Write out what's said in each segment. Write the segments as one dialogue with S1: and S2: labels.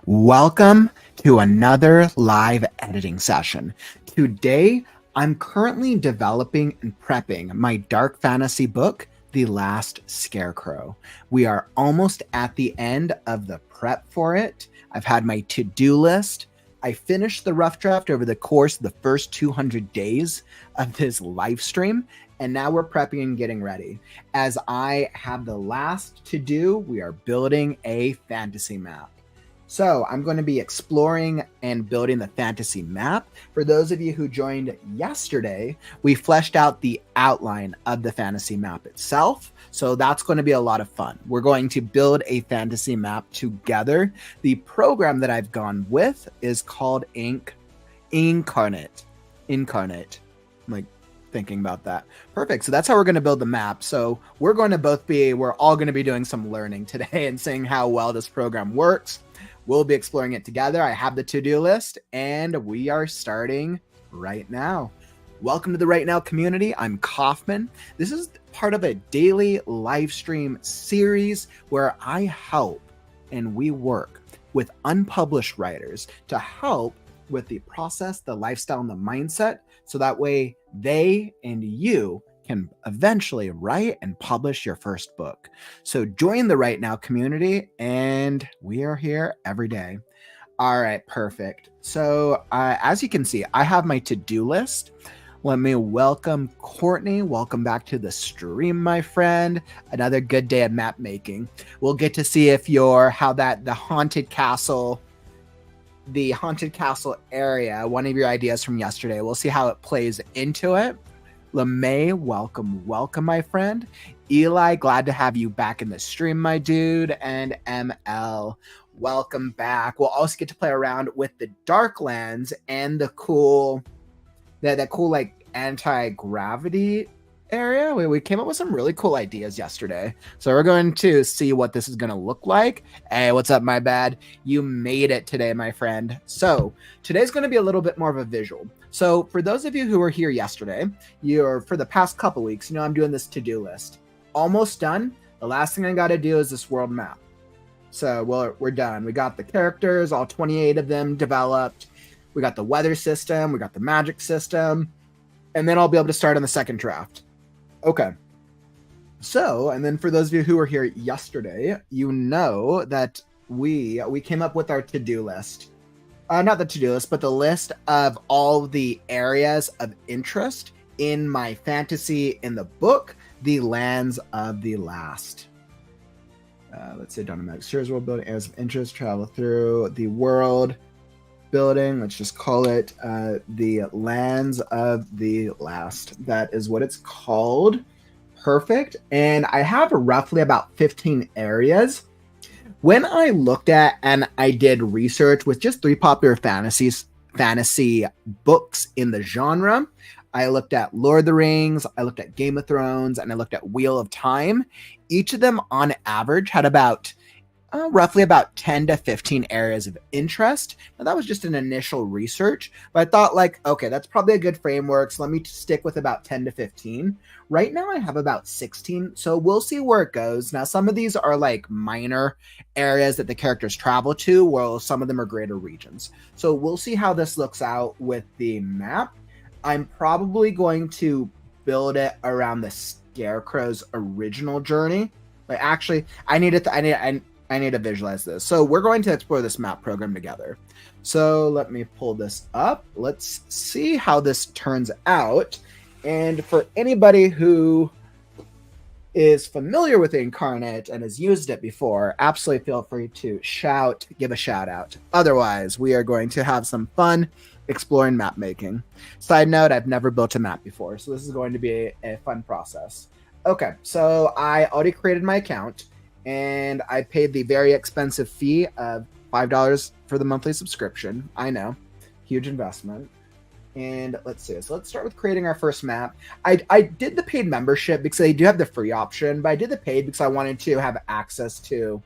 S1: Welcome to another live editing session. Today, I'm currently developing and prepping my dark fantasy book, The Last Scarecrow. We are almost at the end of the prep for it. I've had my to-do list. I finished the rough draft over the course of the first 200 days of this live stream, and now we're prepping and getting ready. As I have the last to do, we are building a fantasy map. So I'm going to be exploring and building the fantasy map. For those of you who joined yesterday, we fleshed out the outline of the fantasy map itself. So that's going to be a lot of fun. We're going to build a fantasy map together. The program that I've gone with is called Incarnate. Incarnate. I'm like thinking about that. Perfect. So that's how we're going to build the map. So we're all going to be doing some learning today and seeing how well this program works. We'll be exploring it together. I have the to-do list, and we are starting right now. Welcome to the Right Now community. I'm Kauffman. This is part of a daily live stream series where I help and we work with unpublished writers to help with the process, the lifestyle, and the mindset, so that way they and you can eventually write and publish your first book. So join the Right Now community, and we are here every day. All right, perfect. So as you can see, I have my to-do list. Let me welcome Courtney. Welcome back to the stream, my friend. Another good day of map making. We'll get to see if the haunted castle area, one of your ideas from yesterday, we'll see how it plays into it. LeMay, welcome, my friend. Eli, glad to have you back in the stream, my dude. And ML, welcome back. We'll also get to play around with the Darklands and the cool like anti-gravity area. We came up with some really cool ideas yesterday. So we're going to see what this is going to look like. Hey, what's up, my bad? You made it today, my friend. So today's going to be a little bit more of a visual. So for those of you who were here yesterday, for the past couple weeks, I'm doing this to-do list. Almost done. The last thing I got to do is this world map. So we're done. We got the characters, all 28 of them developed. We got the weather system. We got the magic system. And then I'll be able to start on the second draft. Okay. So, and then for those of you who were here yesterday, you know that we came up with our to-do list. Not the to-do list, but the list of all the areas of interest in my fantasy in the book, The Lands of the Last. Let's say Dynamic Series World Building, areas of interest, travel through the world building. Let's just call it The Lands of the Last. That is what it's called. Perfect. And I have roughly about 15 areas. When I looked at and I did research with just 3 popular fantasy books in the genre, I looked at Lord of the Rings, I looked at Game of Thrones, and I looked at Wheel of Time. Each of them on average had roughly about 10 to 15 areas of interest. Now that was just an initial research, but I thought okay, that's probably a good framework. So let me stick with about 10 to 15. Right now I have about 16. So we'll see where it goes. Now, some of these are like minor areas that the characters travel to, while some of them are greater regions. So we'll see how this looks out with the map. I'm probably going to build it around the Scarecrow's original journey. Actually, I need to visualize this. So we're going to explore this map program together. So let me pull this up. Let's see how this turns out. And for anybody who is familiar with Incarnate and has used it before, absolutely feel free to give a shout out. Otherwise, we are going to have some fun exploring map making. Side note, I've never built a map before, so this is going to be a fun process. Okay, so I already created my account, and I paid the very expensive fee of $5 for the monthly subscription. I know, huge investment. And let's see. So let's start with creating our first map. I did the paid membership because they do have the free option, but I did the paid because I wanted to have access to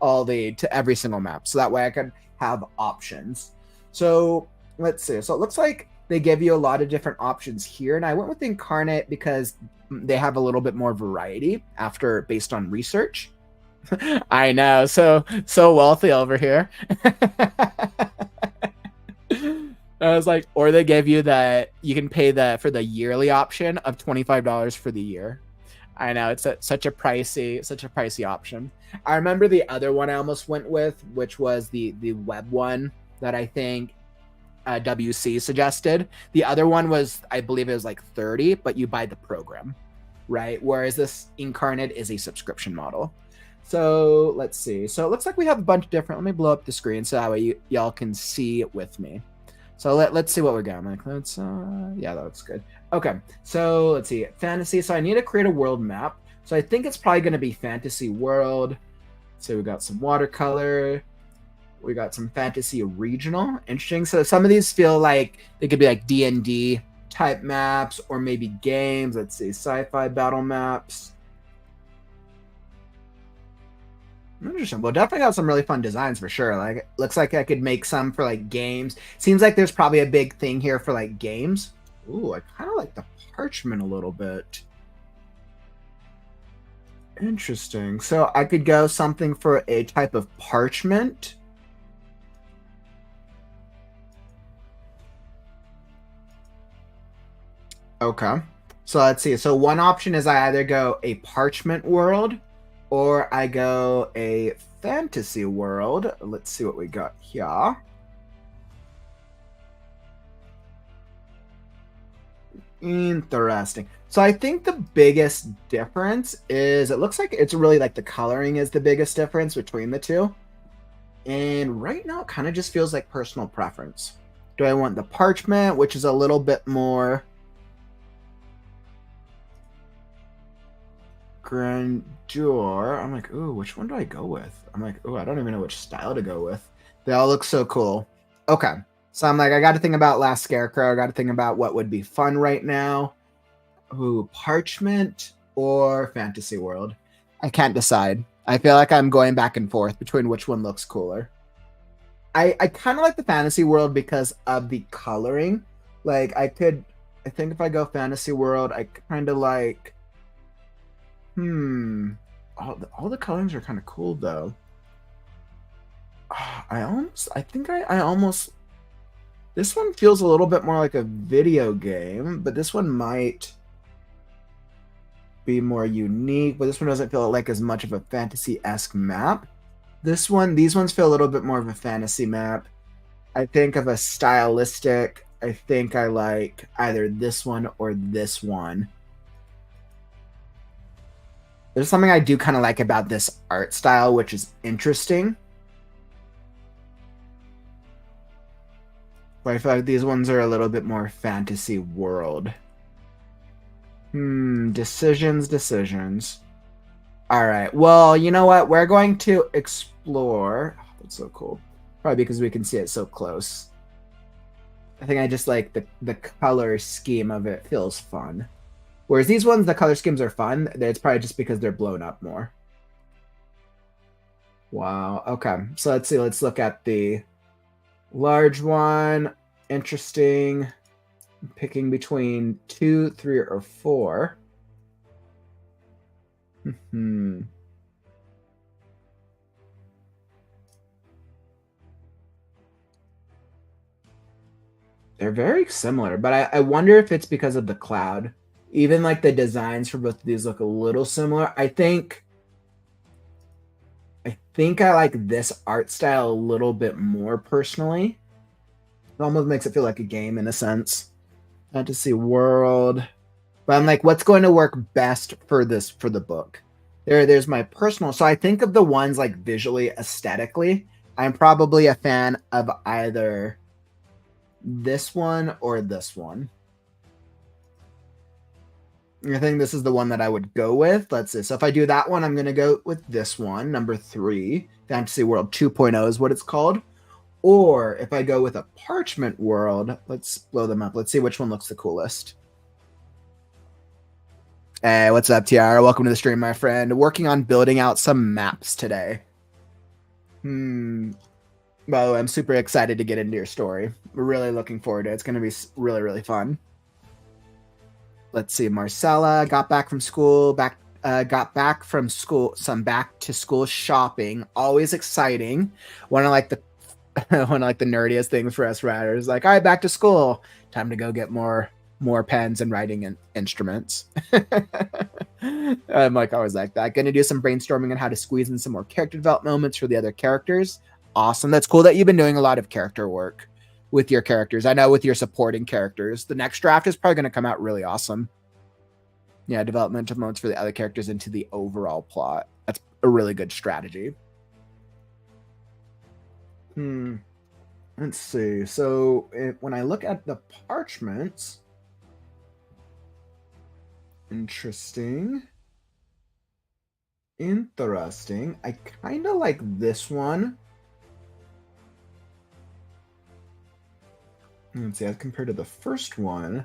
S1: every single map, so that way I could have options. So let's see. So it looks like they give you a lot of different options here, and I went with Incarnate because they have a little bit more variety based on research. I know, so wealthy over here. I was like, or they give you you can pay for the yearly option of $25 for the year. I know it's such a pricey option. I remember the other one I almost went with, which was the web one that I think WC suggested. The other one was, I believe it was like 30, but you buy the program, right? Whereas this Incarnate is a subscription model. So let's see. So it looks like we have a bunch of different. Let me blow up the screen so that way y'all can see it with me. So let's see what we're getting. Like, yeah, that looks good. Okay, so let's see. Fantasy. So I need to create a world map. So I think it's probably going to be fantasy world. So we got some watercolor. We got some fantasy regional. Interesting. So some of these feel like they could be like D&D type maps or maybe games. Let's see. Sci-fi battle maps. Interesting. Well, definitely got some really fun designs for sure. Like, looks like I could make some for like games. Seems like there's probably a big thing here for like games. Ooh, I kind of like the parchment a little bit. Interesting. So I could go something for a type of parchment. Okay. So let's see. So one option is I either go a parchment world or I go a fantasy world. Let's see what we got here. Interesting. So I think the biggest difference is it looks like it's really like the coloring is the biggest difference between the two. And right now it kind of just feels like personal preference. Do I want the parchment, which is a little bit more grandeur? I'm like, ooh, which one do I go with? I'm like, ooh, I don't even know which style to go with. They all look so cool. Okay. So I'm like, I got to think about Last Scarecrow. I got to think about what would be fun right now. Ooh, parchment or fantasy world? I can't decide. I feel like I'm going back and forth between which one looks cooler. I kind of like the fantasy world because of the coloring. Like I think if I go fantasy world, I kind of like, all the colors are kind of cool though. I think I almost, this one feels a little bit more like a video game, but this one might be more unique, but this one doesn't feel like as much of a fantasy-esque map. These ones feel a little bit more of a fantasy map. I think of a stylistic, I think I like either this one or this one. There's something I do kind of like about this art style, which is interesting. But I feel like these ones are a little bit more fantasy world. Decisions. All right. Well, you know what? We're going to explore. Oh, that's so cool. Probably because we can see it so close. I think I just like the color scheme of it feels fun. Whereas these ones, the color schemes are fun. It's probably just because they're blown up more. Wow. Okay. So let's see. Let's look at the large one. Interesting. Picking between 2, 3, or 4. They're very similar, but I wonder if it's because of the cloud. Even like the designs for both of these look a little similar. I think I like this art style a little bit more personally. It almost makes it feel like a game in a sense. Fantasy world. But I'm like, what's going to work best for the book? There's my personal. So I think of the ones like visually, aesthetically. I'm probably a fan of either this one or this one. I think this is the one that I would go with. Let's see. So if I do that one, I'm going to go with this one, number 3. Fantasy World 2.0 is what it's called. Or if I go with a Parchment World, let's blow them up. Let's see which one looks the coolest. Hey, what's up, Tiara? Welcome to the stream, my friend. Working on building out some maps today. By the way, I'm super excited to get into your story. We're really looking forward to it. It's going to be really, really fun. Let's see. Marcella got back from school, back got back from school, some back to school shopping. Always exciting. One of like the one of like the nerdiest things for us writers. Like, all right, back to school. Time to go get more pens and writing instruments. I'm like always like that. Gonna do some brainstorming on how to squeeze in some more character development moments for the other characters. Awesome. That's cool that you've been doing a lot of character work with your characters. I know with your supporting characters. The next draft is probably going to come out really awesome. Yeah, developmental moments for the other characters into the overall plot. That's a really good strategy. Let's see. So when I look at the parchments, interesting. I kind of like this one. Let's see, as compared to the first one.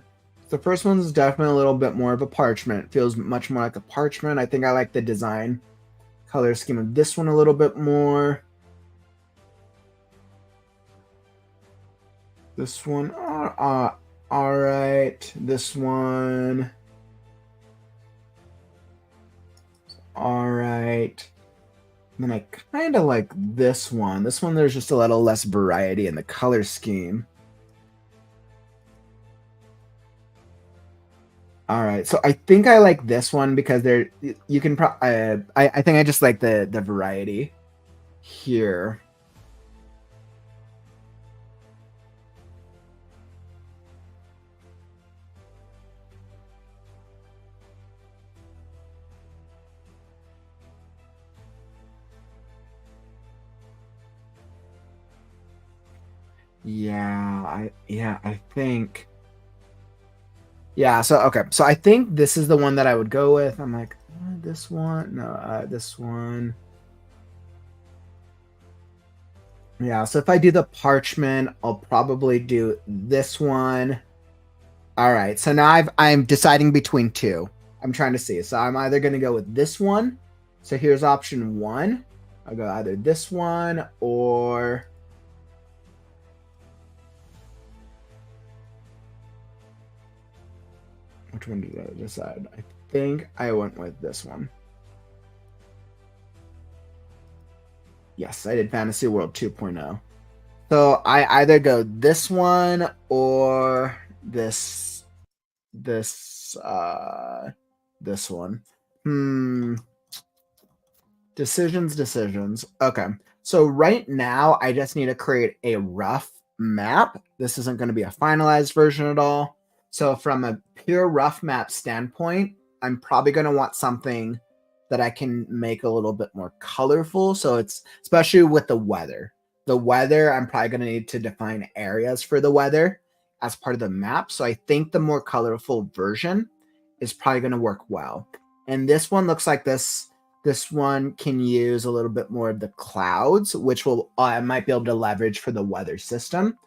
S1: The first one's definitely a little bit more of a parchment. It feels much more like a parchment. I think I like the design color scheme of this one a little bit more. This one, all right. This one, all right. And then I kind of like this one. This one, there's just a little less variety in the color scheme. All right, so I think I like this one because there you can. I think I just like the variety here. Yeah, I think. Yeah, so okay. So I think this is the one that I would go with. I'm like, this one? No, this one. Yeah, so if I do the parchment, I'll probably do this one. All right, so now I'm deciding between two. I'm trying to see. So I'm either going to go with this one. So here's option one. I'll go either this one or... Which one did I decide? I think I went with this one. Yes, I did Fantasy World 2.0. So I either go this one or this one. Decisions. Okay. So right now I just need to create a rough map. This isn't going to be a finalized version at all. So from a pure rough map standpoint, I'm probably going to want something that I can make a little bit more colorful. So it's especially with the weather. The weather, I'm probably going to need to define areas for the weather as part of the map. So I think the more colorful version is probably going to work well. And this one looks like this. This one can use a little bit more of the clouds, which will I might be able to leverage for the weather system.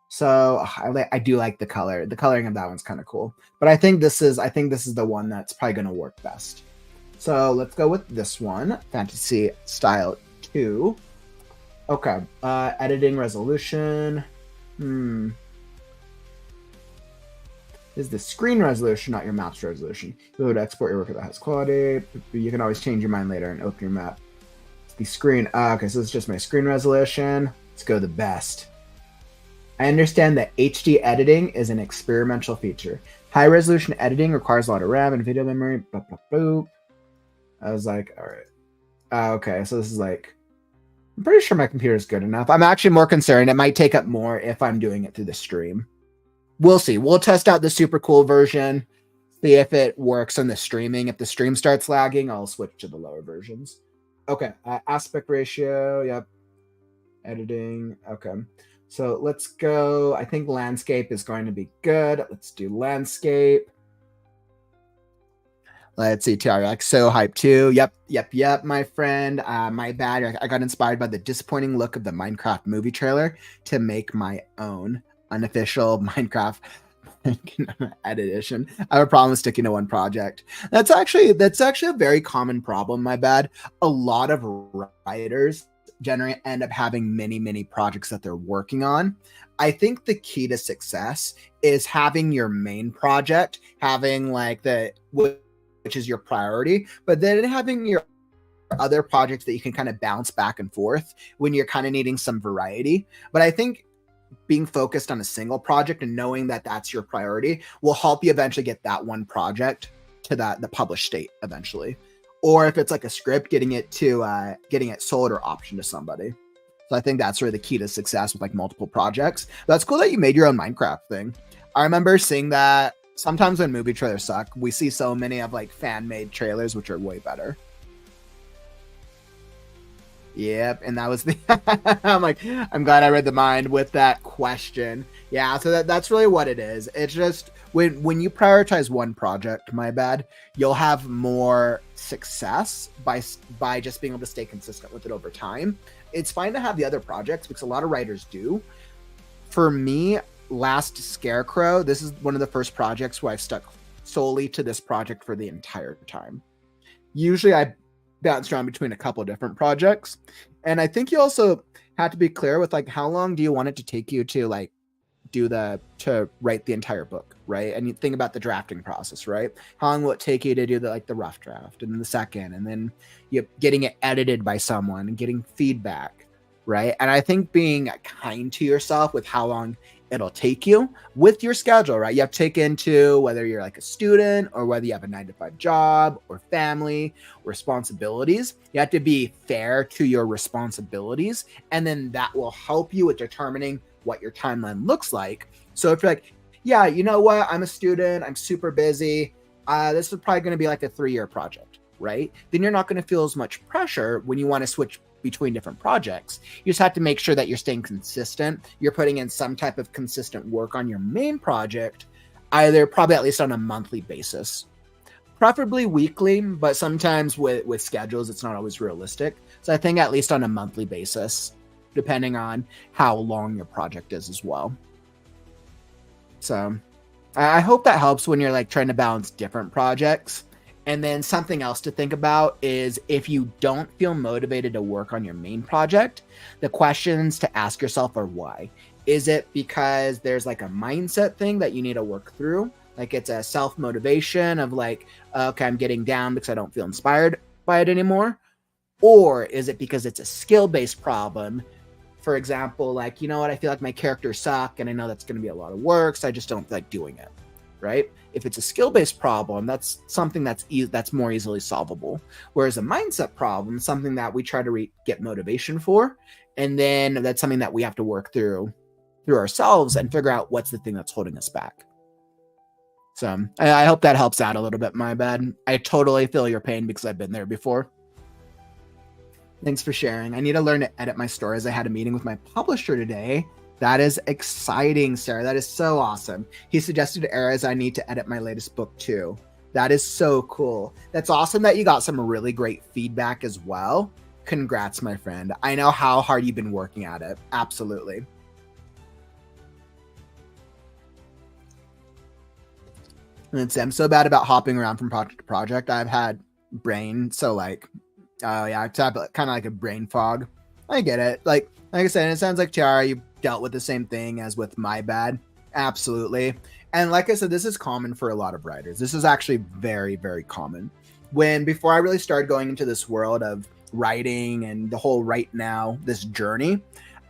S1: So I do like the color. The coloring of that one's kind of cool. But I think this is the one that's probably going to work best. So let's go with this one, Fantasy Style 2. Okay, editing resolution. Is the screen resolution, not your map's resolution. You would export your work at the highest quality. You can always change your mind later and open your map. It's the screen. Okay, so it's just my screen resolution. Let's go the best. I understand that HD editing is an experimental feature. High resolution editing requires a lot of RAM and video memory. Boop, boop, boop. I was like, all right. Okay, so this is like, I'm pretty sure my computer is good enough. I'm actually more concerned. It might take up more if I'm doing it through the stream. We'll see. We'll test out the super cool version, see if it works on the streaming. If the stream starts lagging, I'll switch to the lower versions. Okay, aspect ratio, yep. Editing, okay. So let's go. I think landscape is going to be good. Let's do landscape. Let's see, TRX, so hype too. Yep, my friend. My bad. I got inspired by the disappointing look of the Minecraft movie trailer to make my own unofficial Minecraft edition. I have a problem with sticking to one project. That's actually a very common problem. My bad. A lot of writers end up having many projects that they're working on. I think the key to success is having your main project, having like which is your priority, but then having your other projects that you can kind of bounce back and forth when you're kind of needing some variety. But I think being focused on a single project and knowing that that's your priority will help you eventually get that one project to the published state eventually. Or if it's like a script, getting it sold or optioned to somebody. So I think that's really the key to success with like multiple projects. That's cool that you made your own Minecraft thing. I remember seeing that sometimes when movie trailers suck, we see so many of like fan made trailers, which are way better. Yep, and that was the I'm like, I'm glad I read the mind with that question. Yeah, so that's really what it is. It's just when you prioritize one project, my bad, you'll have more success by just being able to stay consistent with it over time. It's fine to have the other projects because a lot of writers do. For me, Last Scarecrow, this is one of the first projects where I've stuck solely to this project for the entire time. Usually I bounced around between a couple of different projects. And I think you also have to be clear with like, how long do you want it to take you to like to write the entire book, right? And you think about the drafting process, right? How long will it take you to do the rough draft and then the second, and then you getting it edited by someone and getting feedback, right? And I think being kind to yourself with how long it'll take you with your schedule, right? You have to take into whether you're like a student or whether you have a 9-to-5 job or family or responsibilities. You have to be fair to your responsibilities, and then that will help you with determining what your timeline looks like. So if you're like, yeah, you know what, I'm a student, I'm super busy, this is probably going to be like a 3-year project, right? Then you're not going to feel as much pressure when you want to switch between different projects. You just have to make sure that you're staying consistent. You're putting in some type of consistent work on your main project, either probably at least on a monthly basis, preferably weekly, but sometimes with schedules, it's not always realistic. So I think at least on a monthly basis, depending on how long your project is as well. So I hope that helps when you're like trying to balance different projects. And then something else to think about is if you don't feel motivated to work on your main project, the questions to ask yourself are why. Is it because there's like a mindset thing that you need to work through? Like it's a self-motivation of like, okay, I'm getting down because I don't feel inspired by it anymore. Or is it because it's a skill-based problem? For example, like, you know what, I feel like my characters suck and I know that's going to be a lot of work, so I just don't feel like doing it, right? If it's a skill-based problem, that's something that's more easily solvable. Whereas a mindset problem, something that we try to get motivation for, and then that's something that we have to work through ourselves and figure out what's the thing that's holding us back. So I hope that helps out a little bit, my bad. I totally feel your pain because I've been there before. Thanks for sharing. I need to learn to edit my stories. I had a meeting with my publisher today. That is exciting, Sarah. That is so awesome. He suggested areas I need to edit my latest book too. That is so cool. That's awesome that you got some really great feedback as well. Congrats, my friend. I know how hard you've been working at it. Absolutely. And I'm so bad about hopping around from project to project. I've had brain, so like, oh yeah, I've had kind of like a brain fog. I get it. Like I said, it sounds like Tiara, you've dealt with the same thing as with my bad. Absolutely. And like I said, this is common for a lot of writers. This is actually very, very common. Before I really started going into this world of writing and the whole right now, this journey,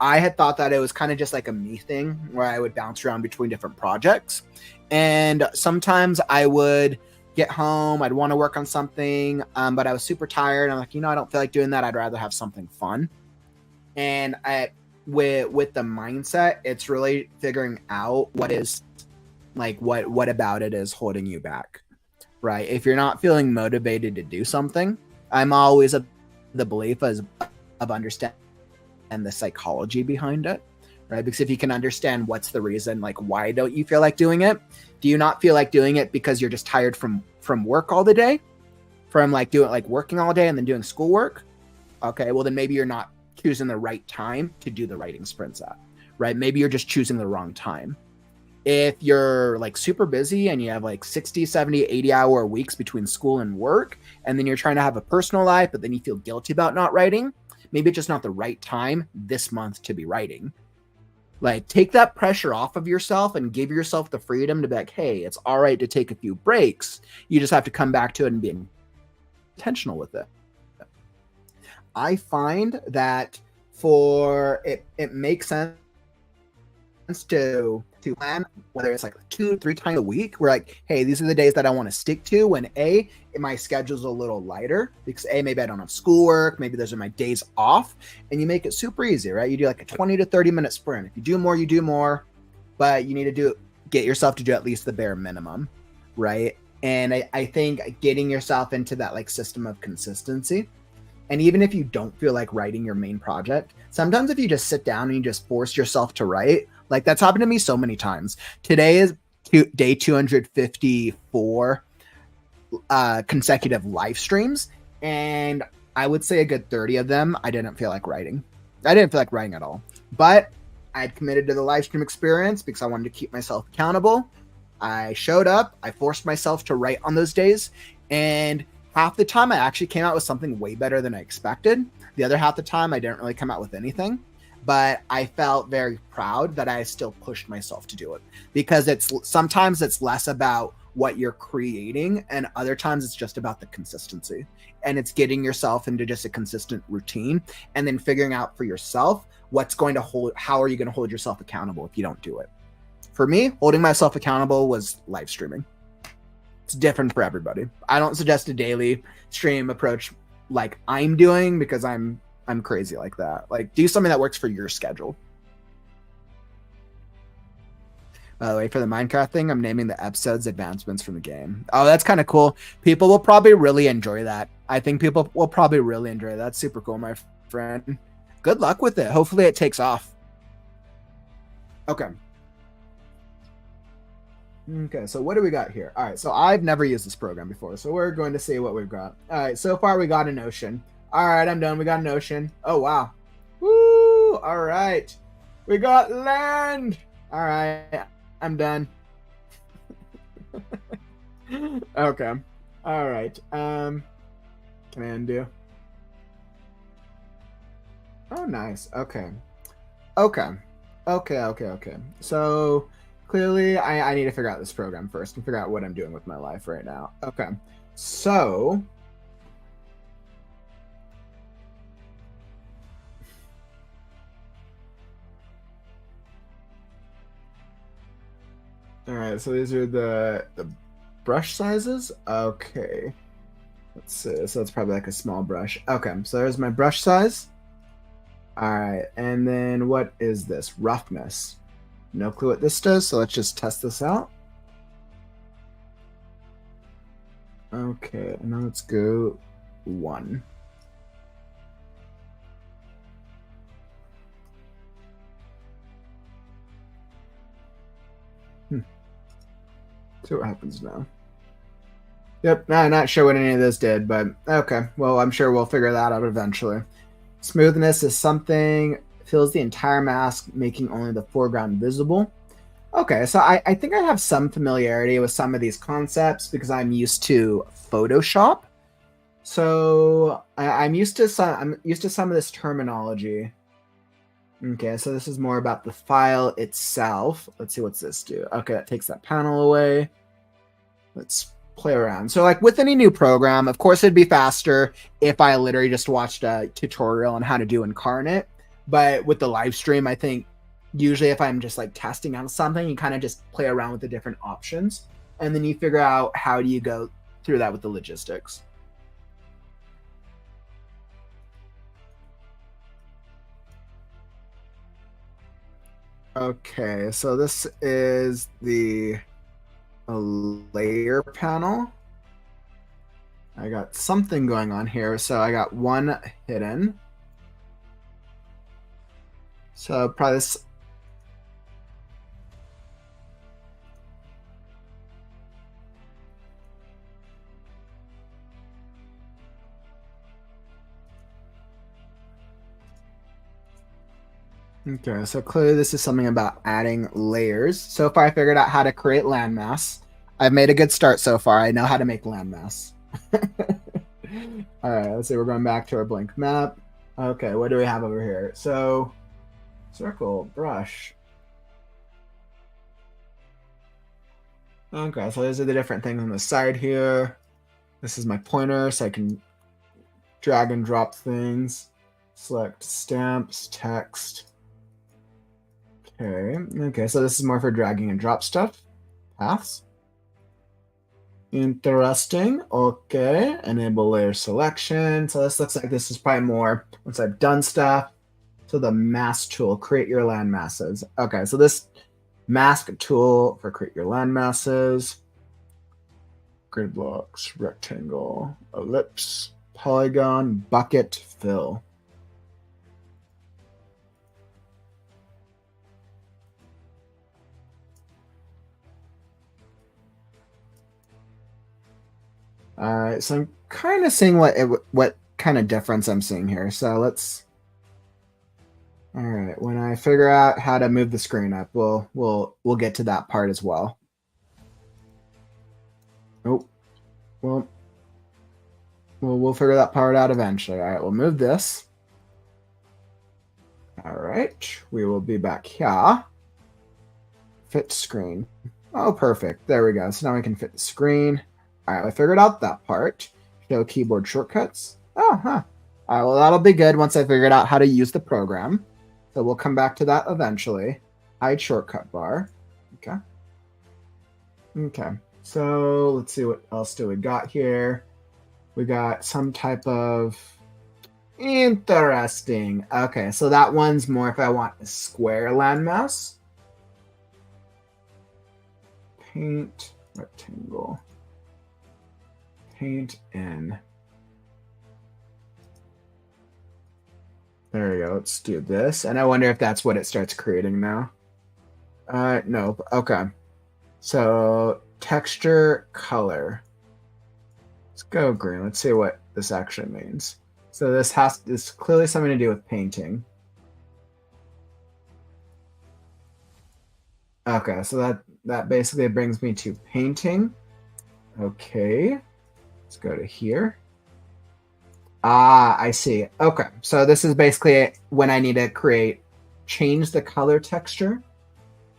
S1: I had thought that it was kind of just like a me thing where I would bounce around between different projects. And sometimes I would get home, I'd want to work on something, but I was super tired. I'm like, I don't feel like doing that. I'd rather have something fun. And with the mindset, it's really figuring out what is like what about it is holding you back, right? If you're not feeling motivated to do something, I'm always of the belief of understanding the psychology behind it, right? Because if you can understand what's the reason, like why don't you feel like doing it? Do you not feel like doing it because you're just tired from work all the day, from like working all day and then doing schoolwork? Okay, well then maybe you're not choosing the right time to do the writing sprints at, right? Maybe you're just choosing the wrong time. If you're like super busy and you have like 60, 70, 80-hour weeks between school and work, and then you're trying to have a personal life, but then you feel guilty about not writing, maybe it's just not the right time this month to be writing, Like, take that pressure off of yourself and give yourself the freedom to be like, hey, it's all right to take a few breaks. You just have to come back to it and be intentional with it. I find that it makes sense to plan, whether it's like 2-3 times a week. We're like, hey, these are the days that I want to stick to when my schedule's a little lighter because maybe I don't have schoolwork, maybe those are my days off, and you make it super easy, right? You do like a 20 to 30 minute sprint. If you do more, you do more, but you need to get yourself to do at least the bare minimum, right? And I think getting yourself into that like system of consistency. And even if you don't feel like writing your main project, sometimes if you just sit down and you just force yourself to write, like that's happened to me so many times. Today is day 254 consecutive live streams. And I would say a good 30 of them, I didn't feel like writing. I didn't feel like writing at all. But I had committed to the live stream experience because I wanted to keep myself accountable. I showed up. I forced myself to write on those days. And half the time I actually came out with something way better than I expected. The other half the time I didn't really come out with anything, but I felt very proud that I still pushed myself to do it because sometimes it's less about what you're creating and other times it's just about the consistency, and it's getting yourself into just a consistent routine and then figuring out for yourself how are you going to hold yourself accountable if you don't do it. For me, holding myself accountable was live streaming. It's different for everybody. I don't suggest a daily stream approach like I'm doing because I'm crazy like that. Like, do something that works for your schedule. By the way, for the Minecraft thing, I'm naming the episodes advancements from the game. Oh, that's kind of cool. People will probably really enjoy that. I think people will probably really enjoy that. That's super cool, my friend. Good luck with it. Hopefully it takes off. Okay. Okay, so what do we got here? All right, so I've never used this program before, so we're going to see what we've got. All right, so far we got an ocean. All right, I'm done. We got an ocean. Oh, wow. Woo! All right. We got land. All right, I'm done. Okay. All right. Can I undo? Oh, nice. Okay. So clearly, I need to figure out this program first and figure out what I'm doing with my life right now. Okay, so all right, so these are the brush sizes. Okay, let's see. So that's probably like a small brush. Okay, so there's my brush size. All right, and then what is this? Roughness. No clue what this does, so let's just test this out. Okay, now let's go 1. See what happens now. Yep, I'm not sure what any of this did, but okay. Well, I'm sure we'll figure that out eventually. Smoothness is something fills the entire mask, making only the foreground visible. Okay, so I think I have some familiarity with some of these concepts because I'm used to Photoshop. So I'm used to some of this terminology. Okay, so this is more about the file itself. Let's see, what's this do? Okay, that takes that panel away. Let's play around. So like with any new program, of course it'd be faster if I literally just watched a tutorial on how to do Incarnate. But with the live stream, I think usually if I'm just like testing out something, you kind of just play around with the different options. And then you figure out how do you go through that with the logistics. Okay, so this is the layer panel. I got something going on here. So I got one hidden. So probably this. Okay, so clearly this is something about adding layers. So far I figured out how to create landmass. I've made a good start so far. I know how to make landmass. All right, let's see. We're going back to our blank map. Okay, what do we have over here? So circle, brush. Okay, so these are the different things on the side here. This is my pointer, so I can drag and drop things. Select stamps, text. Okay, so this is more for dragging and drop stuff. Paths. Interesting. Okay, enable layer selection. So this looks like this is probably more once I've done stuff. So the mask tool, create your land masses. Okay, so this mask tool for create your land masses. Grid blocks, rectangle, ellipse, polygon, bucket, fill. All right, so I'm kind of seeing what kind of difference I'm seeing here. So let's. All right, when I figure out how to move the screen up, we'll get to that part as well. Oh, well, we'll figure that part out eventually. All right, we'll move this. All right, we will be back here. Fit screen. Oh, perfect. There we go. So now we can fit the screen. All right, I figured out that part. Show keyboard shortcuts. Oh, huh. All right, well, that'll be good once I figured out how to use the program. So we'll come back to that eventually. Hide shortcut bar. Okay. Okay. So let's see what else do we got here. We got some type of interesting. Okay, so that one's more if I want a square landmass. Paint rectangle. Paint in. There we go. Let's do this. And I wonder if that's what it starts creating now. Nope. Okay. So texture, color. Let's go green. Let's see what this actually means. So this is clearly something to do with painting. Okay, so that basically brings me to painting. Okay. Let's go to here. Ah, I see. Okay, so this is basically when I need to change the color texture.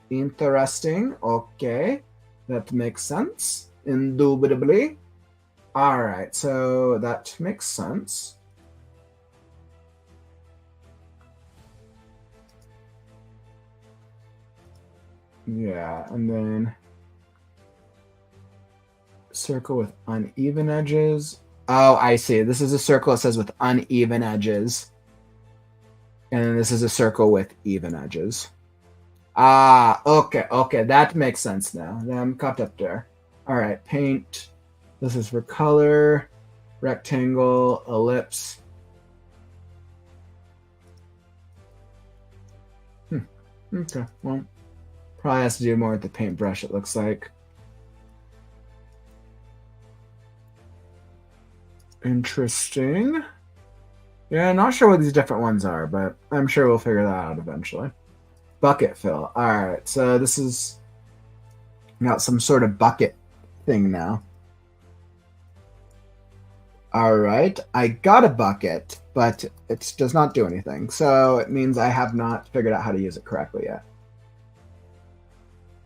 S1: Interesting. Okay, that makes sense. Indubitably. All right, so that makes sense. Yeah, and then circle with uneven edges. Oh, I see. This is a circle that says with uneven edges. And then this is a circle with even edges. Ah, okay, okay. That makes sense now. I'm caught up there. All right, paint. This is for color, rectangle, ellipse. Okay, well, probably has to do more with the paintbrush, it looks like. Interesting. Yeah, not sure what these different ones are, but I'm sure we'll figure that out eventually. Bucket fill. All right, so this is got some sort of bucket thing now. All right, I got a bucket, but it does not do anything. So it means I have not figured out how to use it correctly yet.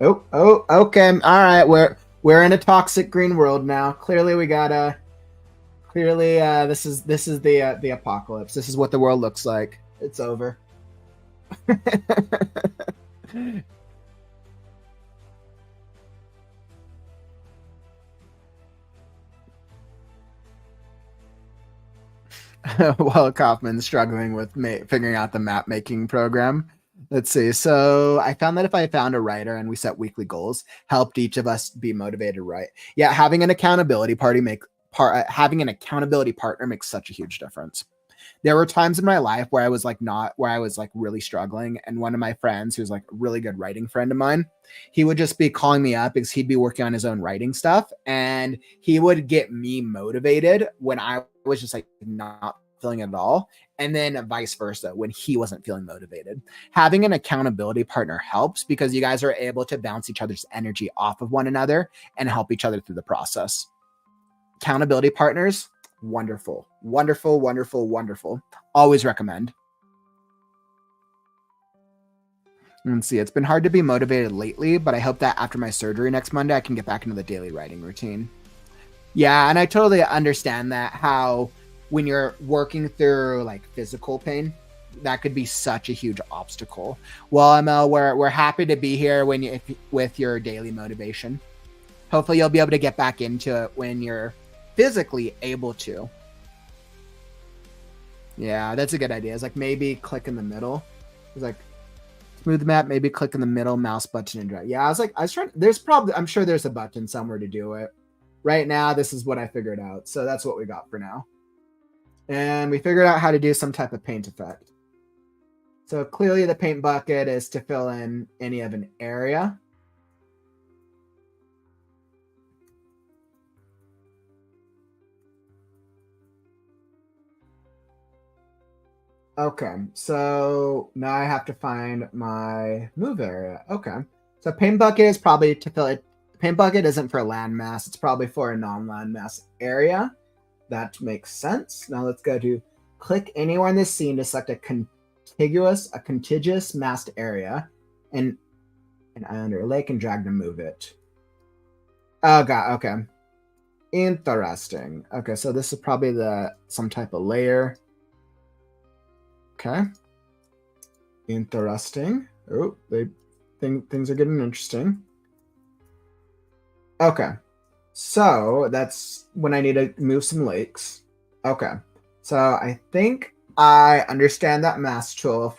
S1: Oh, okay. All right, we're in a toxic green world now. Clearly, we gotta. Clearly, this is the apocalypse. This is what the world looks like. It's over. While Kauffman's struggling with figuring out the map making program. Let's see. So I found that if I found a writer and we set weekly goals, helped each of us be motivated to write. Yeah, having an accountability having an accountability partner makes such a huge difference. There were times in my life where I was like really struggling, and one of my friends, who's like a really good writing friend of mine, he would just be calling me up because he'd be working on his own writing stuff, and he would get me motivated when I was just like not feeling it at all, and then vice versa when he wasn't feeling motivated. Having an accountability partner helps because you guys are able to bounce each other's energy off of one another and help each other through the process. Accountability partners, wonderful, wonderful, wonderful, wonderful. Always recommend. Let's see. It's been hard to be motivated lately, but I hope that after my surgery next Monday, I can get back into the daily writing routine. Yeah, and I totally understand that, how when you're working through like physical pain, that could be such a huge obstacle. Well, ML, we're happy to be here with your daily motivation. Hopefully you'll be able to get back into it when you're physically able to. Yeah, that's a good idea. It's like maybe click in the middle. It's like smooth map, maybe click in the middle mouse button and drag. Yeah, I was trying. I'm sure there's a button somewhere to do it. Right now, this is what I figured out. So that's what we got for now. And we figured out how to do some type of paint effect. So clearly the paint bucket is to fill in any of an area. Okay, so now I have to find my move area. Okay, so paint bucket is probably to fill it. Paint bucket isn't for landmass. It's probably for a non-landmass area. That makes sense. Now let's go to click anywhere in this scene to select a contiguous masked area and under a lake and drag to move it. Oh god, okay. Interesting. Okay, so this is probably some type of layer. Okay. Interesting. Oh, things are getting interesting. Okay. So that's when I need to move some lakes. Okay. So I think I understand that mask tool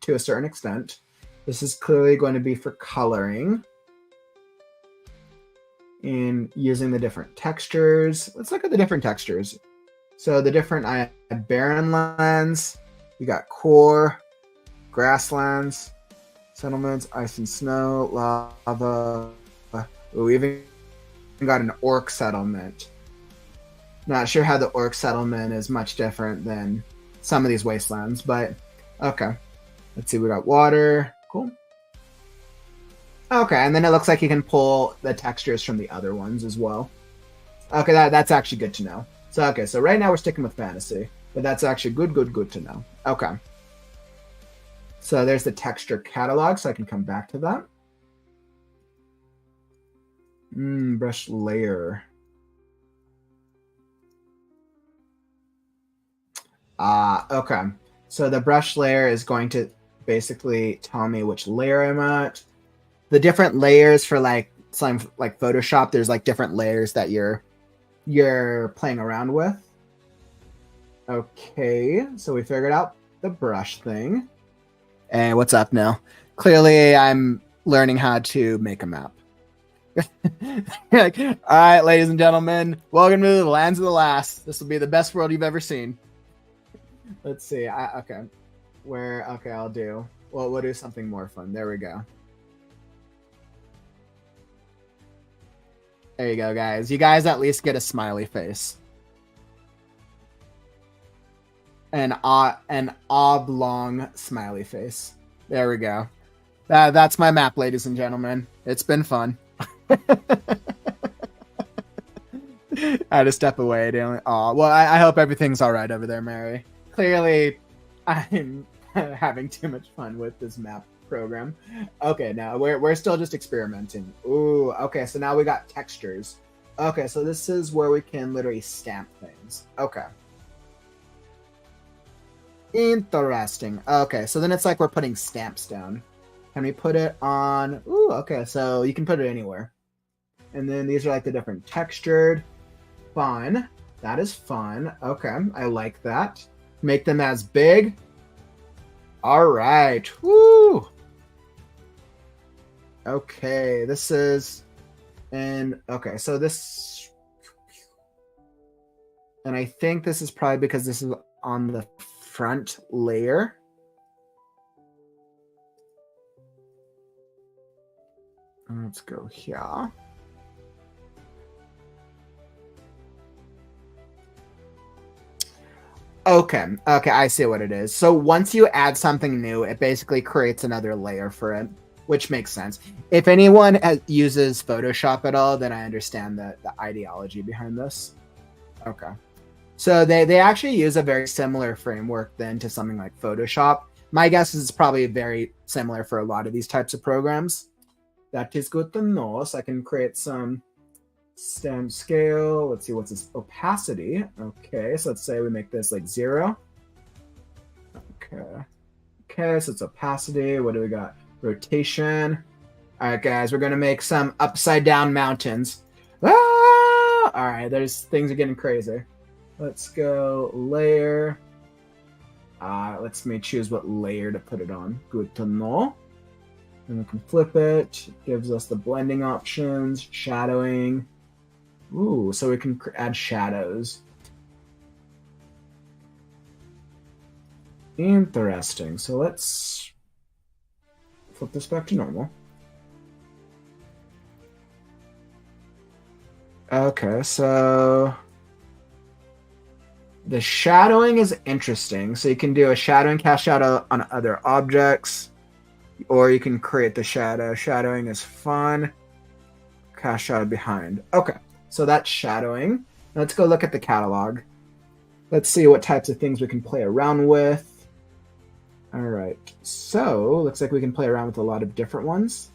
S1: to a certain extent. This is clearly going to be for coloring. And using the different textures. Let's look at the different textures. So the different, I have barren lands. We got core, grasslands, settlements, ice and snow, lava. We even got an orc settlement. Not sure how the orc settlement is much different than some of these wastelands, but okay. Let's see, we got water. Cool. Okay, and then it looks like you can pull the textures from the other ones as well. Okay, that's actually good to know. So, okay, so right now we're sticking with fantasy. But that's actually good to know. Okay. So there's the texture catalog, so I can come back to that. Brush layer. Okay. So the brush layer is going to basically tell me which layer I'm at. The different layers for like Photoshop, there's like different layers that you're playing around with. Okay, so we figured out the brush thing. And what's up now? Clearly, I'm learning how to make a map. Like, all right, ladies and gentlemen, welcome to the lands of the last. This will be the best world you've ever seen. Let's see. Okay, I'll do. Well, we'll do something more fun. There we go. There you go, guys. You guys at least get a smiley face. An oblong smiley face. There we go. That's my map, ladies and gentlemen. It's been fun. I had to step away. Well, I hope everything's all right over there, Mary. Clearly, I'm having too much fun with this map program. Okay, now we're still just experimenting. Ooh, okay, so now we got textures. Okay, so this is where we can literally stamp things. Okay. Interesting. Okay, so then it's like we're putting stamps down. Can we put it on? Ooh, okay, so you can put it anywhere. And then these are like the different textured. Fun. That is fun. Okay, I like that. Make them as big. All right. Woo! Okay, this is... And, okay, so this... And I think this is probably because this is on the front layer. Let's go here. Okay, I see what it is. So once you add something new, it basically creates another layer for it, which makes sense. If anyone uses Photoshop at all, then I understand the ideology behind this. Okay. So they actually use a very similar framework then to something like Photoshop, My guess is it's probably very similar for a lot of these types of programs. That is good to know. So I can create some stem scale. Let's see, what's this opacity? Okay, so let's say we make this like 0. Okay, so it's opacity. What do we got? Rotation. All right, guys, we're gonna make some upside down mountains. Ah! All right, things are getting crazy. Let's go layer. Let's choose what layer to put it on. Good to know. And we can flip it. It gives us the blending options, shadowing. Ooh, so we can add shadows. Interesting. So let's flip this back to normal. Okay, so the shadowing is interesting. So you can do a shadow and cast shadow on other objects, or you can create the shadow. Shadowing is fun. Cast shadow behind. Okay, so that's shadowing. Let's go look at the catalog. Let's see what types of things we can play around with. All right, so looks like we can play around with a lot of different ones.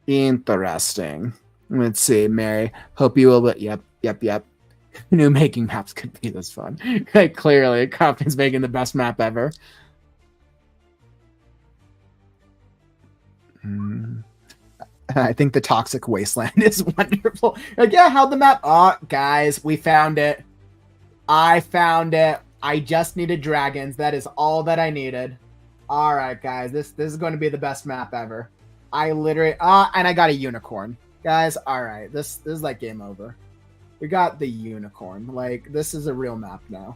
S1: Interesting. Let's see, Mary. Hope you will, but yep. New making maps could be this fun. Like, clearly, Kauffman's making the best map ever. I think the Toxic Wasteland is wonderful. Like, yeah, how'd the map? Oh, guys, we found it. I found it. I just needed dragons. That is all that I needed. All right, guys, this is going to be the best map ever. I literally and I got a unicorn, guys. All right, this is like game over. We got the unicorn. Like, this is a real map now.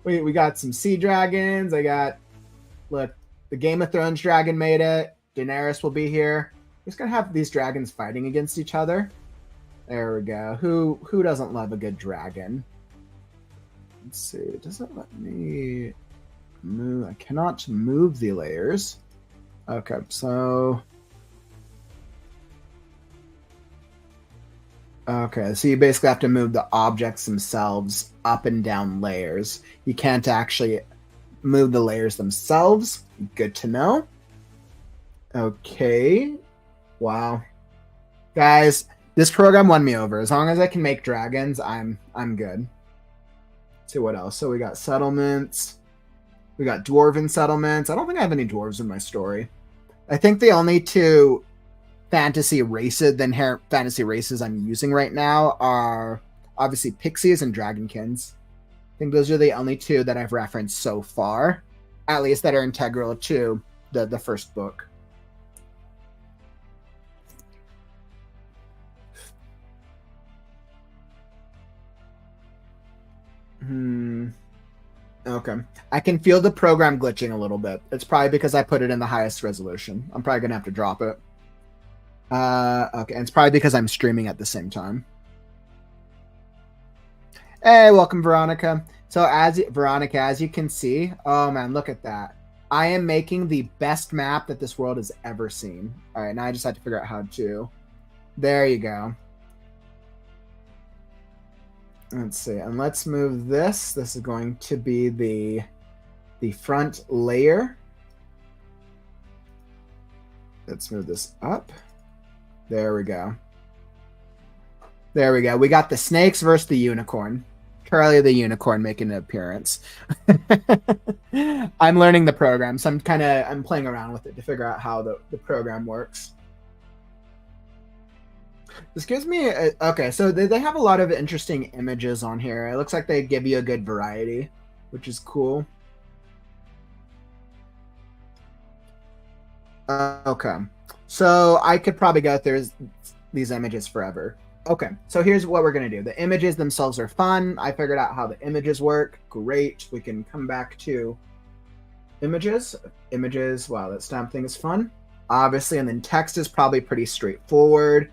S1: we got some sea dragons. Look, the Game of Thrones dragon made it. Daenerys will be here. We're just gonna have these dragons fighting against each other. There we go. Who doesn't love a good dragon? Let's see. Does it let me move? I cannot move the layers. Okay, so you basically have to move the objects themselves up and down layers. You can't actually move the layers themselves. Good to know. Okay. Wow. Guys, this program won me over. As long as I can make dragons, I'm good. Let's see what else. So we got settlements. We got dwarven settlements. I don't think I have any dwarves in my story. I think the only two fantasy races I'm using right now are obviously pixies and dragonkins. I think those are the only two that I've referenced so far, at least that are integral to the first book. Okay. I can feel the program glitching a little bit. It's probably because I put it in the highest resolution. I'm probably going to have to drop it. Okay. And it's probably because I'm streaming at the same time. Hey, welcome, Veronica. So Veronica, as you can see, oh man, look at that. I am making the best map that this world has ever seen. All right. Now I just have to figure out how to. There you go. Let's see, and let's move this. This is going to be the front layer. Let's move this up. There we go. There we go. We got the snakes versus the unicorn. Charlie the unicorn making an appearance. I'm learning the program, so I'm playing around with it to figure out how the program works. This gives me okay, so they have a lot of interesting images on here. It looks like they give you a good variety, which is cool. Okay, so I could probably go through these images forever. Okay, so here's what we're gonna do. The images themselves are fun. I figured out how the images work. Great. We can come back to images. Wow, that stamp thing is fun. Obviously, and then text is probably pretty straightforward.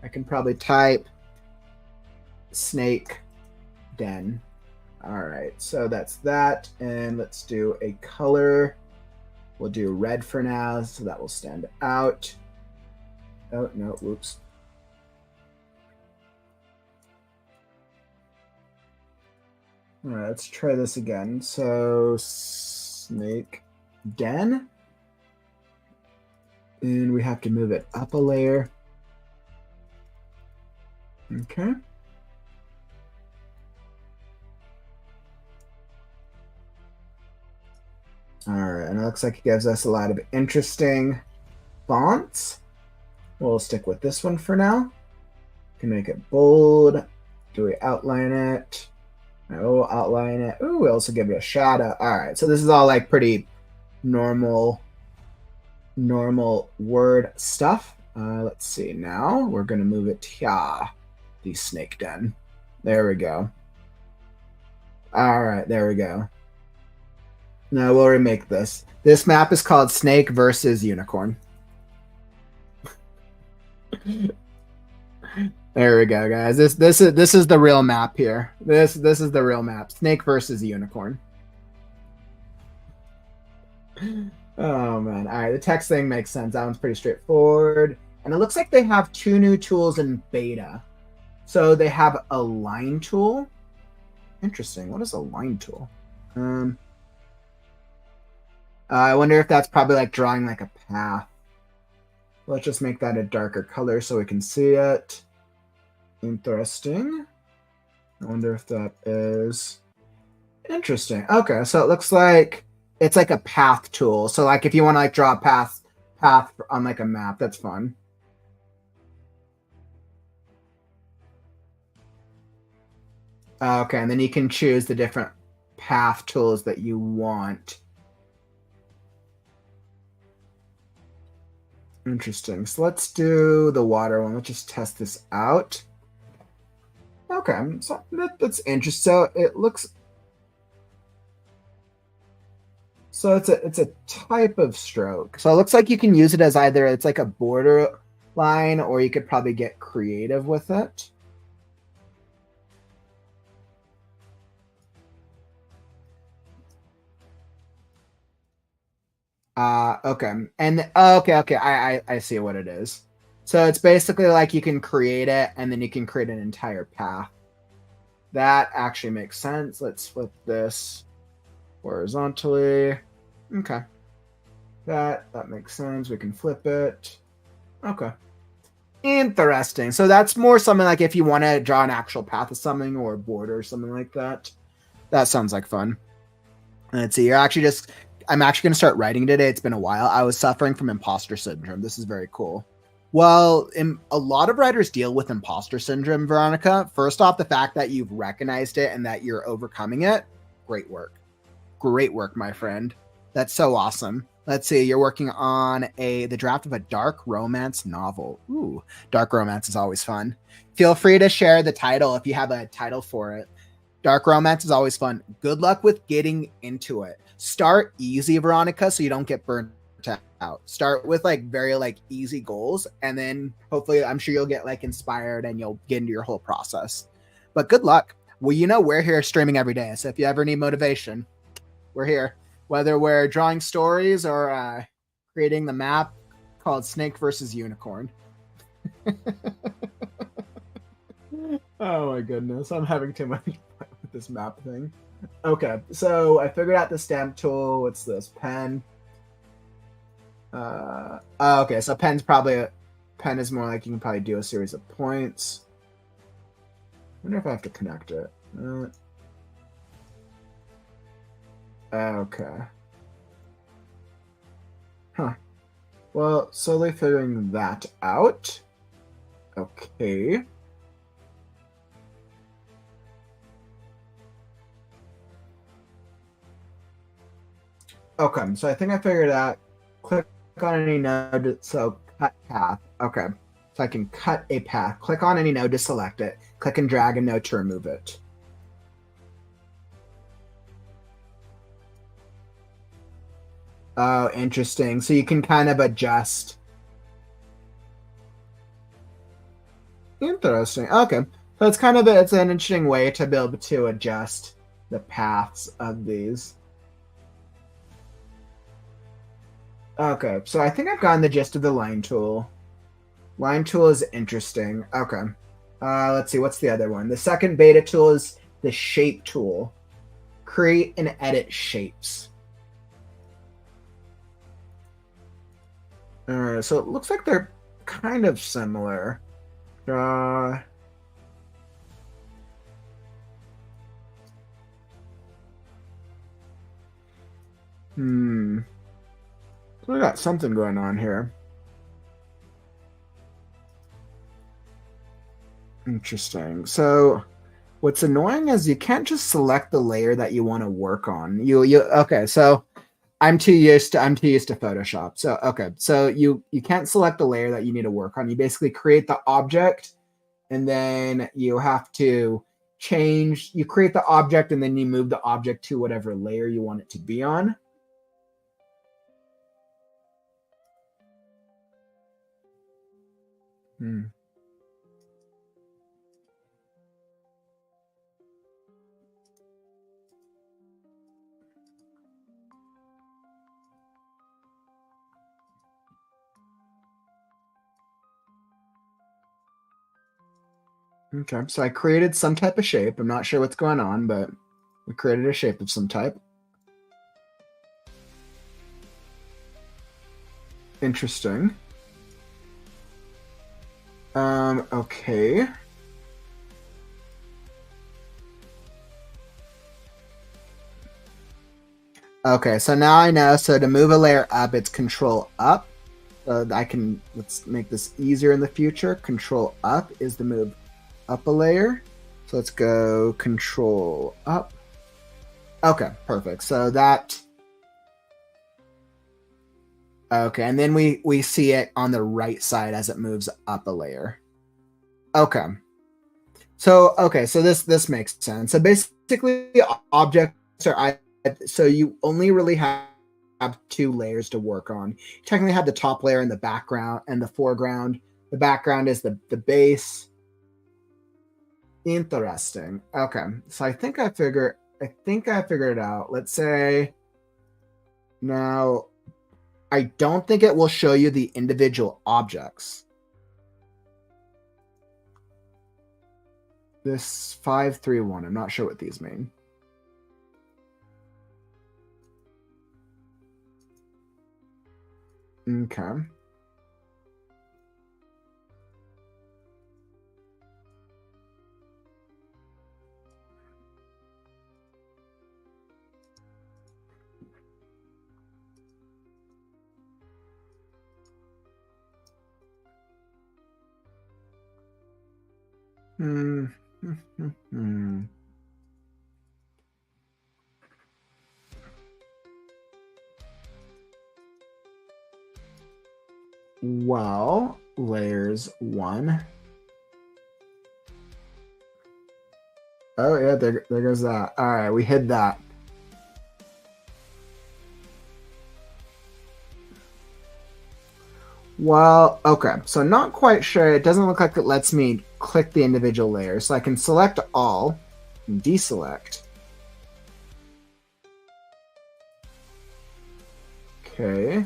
S1: I can probably type snake den. All right, so that's that. And let's do a color. We'll do red for now, so that will stand out. Oh, no, whoops. All right, let's try this again. So, snake den. And we have to move it up a layer. Okay. All right, and it looks like it gives us a lot of interesting fonts. We'll stick with this one for now. Can make it bold. Do we outline it? No, outline it. Ooh, we also give it a shadow. All right, so this is all like pretty normal word stuff. Let's see. Now we're gonna move it here. The snake den. There we go. All right, there we go. Now we'll remake this. This map is called Snake versus Unicorn. There we go, guys. This is the real map here. This is the real map. Snake versus Unicorn. Oh man. All right, the text thing makes sense. That one's pretty straightforward. And it looks like they have 2 new tools in beta. So they have a line tool. Interesting. What is a line tool? I wonder if that's probably like drawing like a path. Let's just make that a darker color so we can see it. Interesting. I wonder if that is interesting. Okay, so it looks like it's like a path tool. So like if you want to like draw a path on like a map, that's fun. Okay, and then you can choose the different path tools that you want. Interesting. So let's do the water one. Let's just test this out. Okay, so that's interesting. So it looks. So it's a type of stroke. So it looks like you can use it as either it's like a border line, or you could probably get creative with it. Okay. And okay. I see what it is. So it's basically like you can create it and then you can create an entire path. That actually makes sense. Let's flip this horizontally. Okay. That makes sense. We can flip it. Okay. Interesting. So that's more something like if you want to draw an actual path of something or a border or something like that. That sounds like fun. Let's see. I'm actually going to start writing today. It's been a while. I was suffering from imposter syndrome. This is very cool. Well, a lot of writers deal with imposter syndrome, Veronica. First off, the fact that you've recognized it and that you're overcoming it. Great work. Great work, my friend. That's so awesome. Let's see. You're working on the draft of a dark romance novel. Ooh, dark romance is always fun. Feel free to share the title if you have a title for it. Dark romance is always fun. Good luck with getting into it. Start easy, Veronica, so you don't get burnt out. Start with like very like easy goals, and then hopefully I'm sure you'll get like inspired and you'll get into your whole process. But good luck. Well, we're here streaming every day, so if you ever need motivation, we're here. Whether we're drawing stories or creating the map called Snake versus Unicorn. Oh my goodness, I'm having too much fun with this map thing. Okay, so I figured out the stamp tool. What's this? Pen. Okay, so pen is more like you can probably do a series of points. I wonder if I have to connect it. Okay. Huh. Well, slowly figuring that out. Okay. Okay, so I think I figured out. Click on any node, so cut path. Okay, so I can cut a path. Click on any node to select it. Click and drag a node to remove it. Oh, interesting. So you can kind of adjust. Interesting. Okay, so it's it's an interesting way to be able to adjust the paths of these. Okay, so I think I've gotten the gist of the line tool. Line tool is interesting. Okay. Let's see, what's the other one? The second beta tool is the shape tool. Create and edit shapes. Alright, so it looks like they're kind of similar. Uh, hmm. So we got something going on here. Interesting. So what's annoying is you can't just select the layer that you want to work on. You okay, so I'm too used to Photoshop. So okay, so you can't select the layer that you need to work on. You basically create the object and then you have to you create the object and then you move the object to whatever layer you want it to be on. Hmm. Okay, so I created some type of shape. I'm not sure what's going on, but we created a shape of some type. Interesting. Okay. Okay, so now I know. So to move a layer up, it's control up. Let's make this easier in the future. Control up is the move up a layer. So let's go control up. Okay, perfect. So that, okay, and then we see it on the right side as it moves up a layer. Okay. So this makes sense. So basically objects are so you only really have two layers to work on. You technically have the top layer and the background and the foreground. The background is the base. Interesting. Okay. So I think I figured it out. Let's say now I don't think it will show you the individual objects. This 531. I'm not sure what these mean. Okay. Hmm. Well, layers one. Oh yeah, there goes that. All right, we hid that. Well, okay, so not quite sure. It doesn't look like it lets me click the individual layers. So I can select all and deselect. Okay.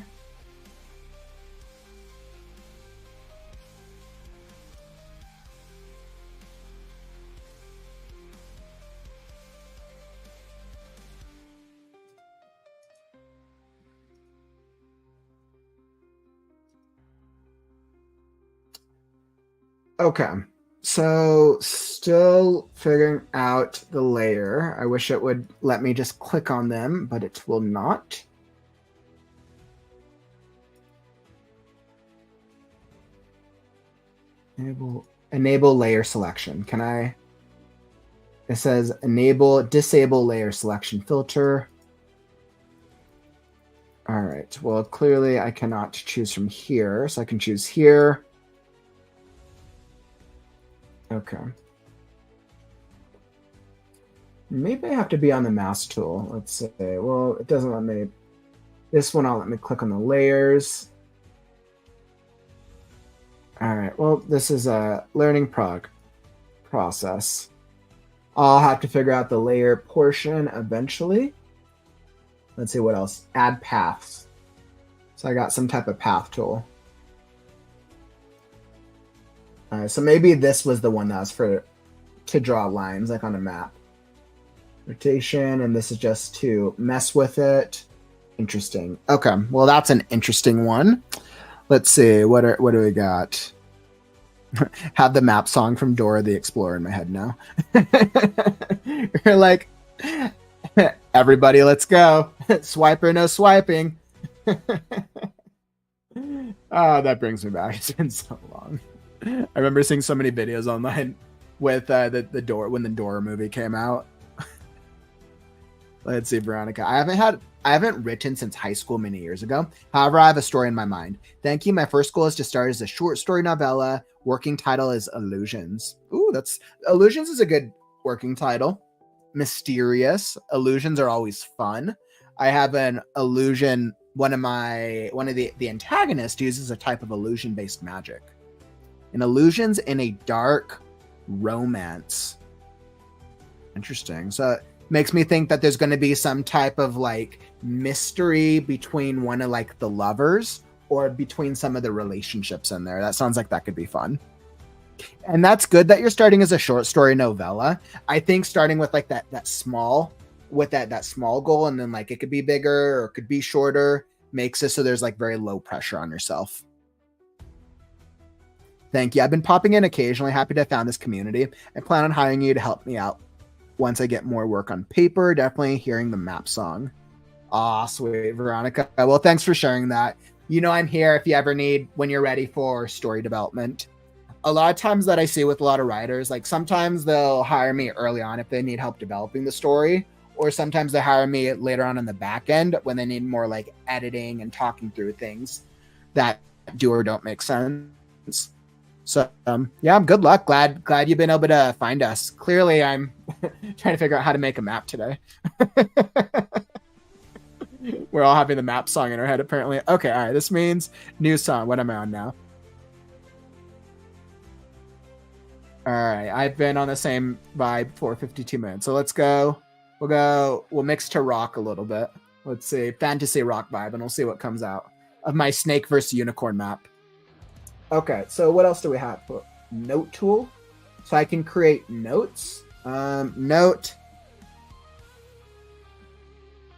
S1: Okay. So still figuring out the layer. I wish it would let me just click on them, but it will not. Enable layer selection. Can I? It says disable layer selection filter. All right. Well, clearly I cannot choose from here, so I can choose here. Okay. Maybe I have to be on the mouse tool. Let's say. Well, it doesn't let me. This one, I'll let me click on the layers. All right. Well, this is a learning process. I'll have to figure out the layer portion eventually. Let's see what else. Add paths. So I got some type of path tool. All right, so maybe this was the one that was to draw lines like on a map. Rotation, and this is just to mess with it. Interesting. Okay, well that's an interesting one. Let's see, what do we got? Have the map song from Dora the Explorer in my head now. You're like, everybody, let's go. Swiper, no swiping. Oh, that brings me back. It's been so long. I remember seeing so many videos online with the when the Dora movie came out. Let's see, Veronica. I haven't written since high school many years ago. However, I have a story in my mind. Thank you. My first goal is to start as a short story novella. Working title is Illusions. Ooh, Illusions is a good working title. Mysterious. Illusions are always fun. I have an illusion. One of the antagonists uses a type of illusion-based magic. And illusions in a dark romance. Interesting. So makes me think that there's going to be some type of like mystery between one of like the lovers or between some of the relationships in there. That sounds like that could be fun. And that's good that you're starting as a short story novella. I think starting with like that small goal, and then like it could be bigger or it could be shorter, makes it so there's like very low pressure on yourself. Thank you. I've been popping in occasionally. Happy to have found this community. I plan on hiring you to help me out once I get more work on paper. Definitely hearing the map song. Aw, sweet, Veronica. Well, thanks for sharing that. You know I'm here if you ever need, when you're ready for story development. A lot of times that I see with a lot of writers, like sometimes they'll hire me early on if they need help developing the story, or sometimes they hire me later on in the back end when they need more like editing and talking through things that do or don't make sense. So yeah, good luck. Glad you've been able to find us. Clearly, I'm trying to figure out how to make a map today. We're all having the map song in our head, apparently. Okay, all right. This means new song. What am I on now? All right, I've been on the same vibe for 52 minutes. So let's go. We'll mix to rock a little bit. Let's see, fantasy rock vibe, and we'll see what comes out of my snake versus unicorn map. Okay, so what else do we have? Note tool. So I can create notes. Note,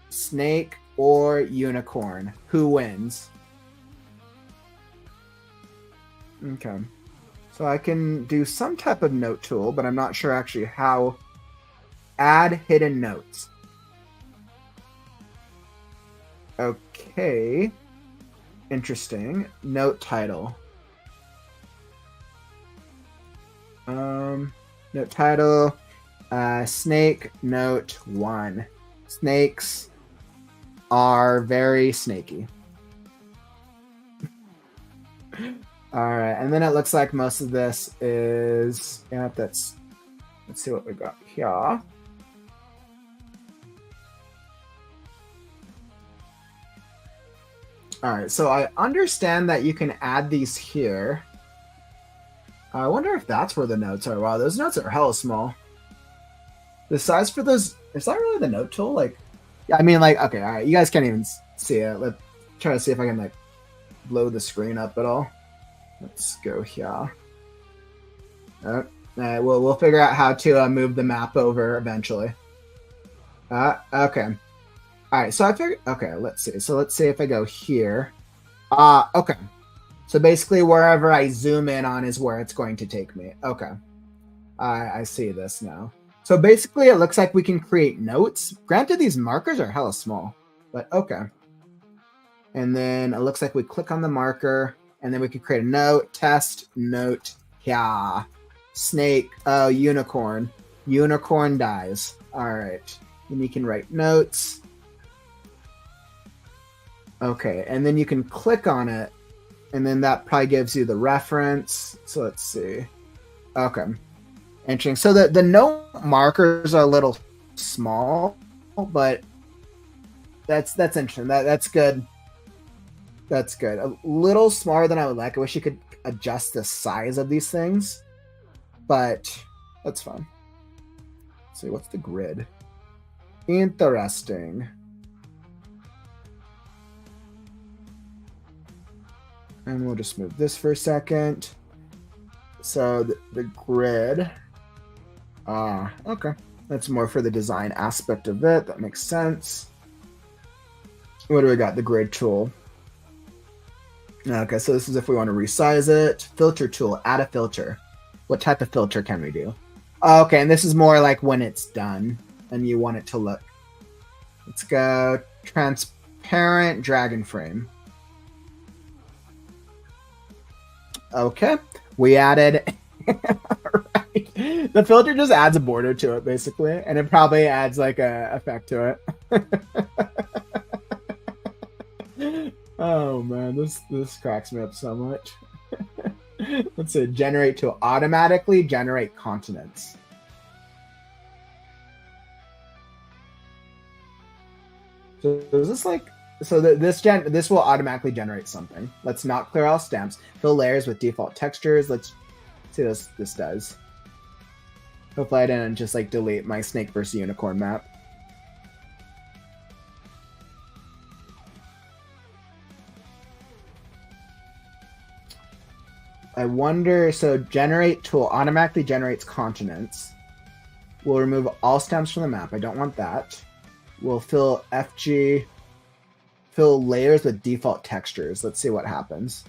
S1: snake or unicorn. Who wins? Okay. So I can do some type of note tool, but I'm not sure actually how. Add hidden notes. Okay. Interesting. Note title. Note title, snake note 1. Snakes are very snaky. All right, and then it looks like most of this is, yeah, let's see what we got here. All right, so I understand that you can add these here. I wonder if that's where the notes are. Wow, those notes are hella small. The size for those, is that really the note tool? Like, yeah, I mean, like, okay, all right, you guys can't even see it. Let's try to see if I can, like, blow the screen up at all. Let's go here. All right, we'll figure out how to move the map over eventually. Okay. All right, so I figured, okay, let's see. So let's see if I go here. Okay. So basically wherever I zoom in on is where it's going to take me. Okay. I see this now. So basically it looks like we can create notes. Granted, these markers are hella small, but okay. And then it looks like we click on the marker and then we can create a note, test, note, yeah. Snake, oh, unicorn. Unicorn dies. All right. And you can write notes. Okay, and then you can click on it, and then that probably gives you the reference. So let's see. Okay. Interesting. So the note markers are a little small, but that's interesting. That's good. That's good. A little smaller than I would like. I wish you could adjust the size of these things, but that's fine. Let's see, what's the grid? Interesting. And we'll just move this for a second. So the grid. Okay. That's more for the design aspect of it. That makes sense. What do we got? The grid tool. Okay, so this is if we want to resize it. Filter tool. Add a filter. What type of filter can we do? Okay, and this is more like when it's done and you want it to look. Let's go transparent dragon frame. Okay, we added. Right. The filter just adds a border to it, basically, and it probably adds like a effect to it. Oh man, this cracks me up so much. Let's say generate to automatically generate continents. So is this like this will automatically generate something. Let's not clear all stamps. Fill layers with default textures. Let's see what this does. Hopefully I didn't just like delete my snake versus unicorn map. I wonder, so generate tool automatically generates continents. We'll remove all stamps from the map. I don't want that. We'll fill FG, fill layers with default textures. Let's see what happens.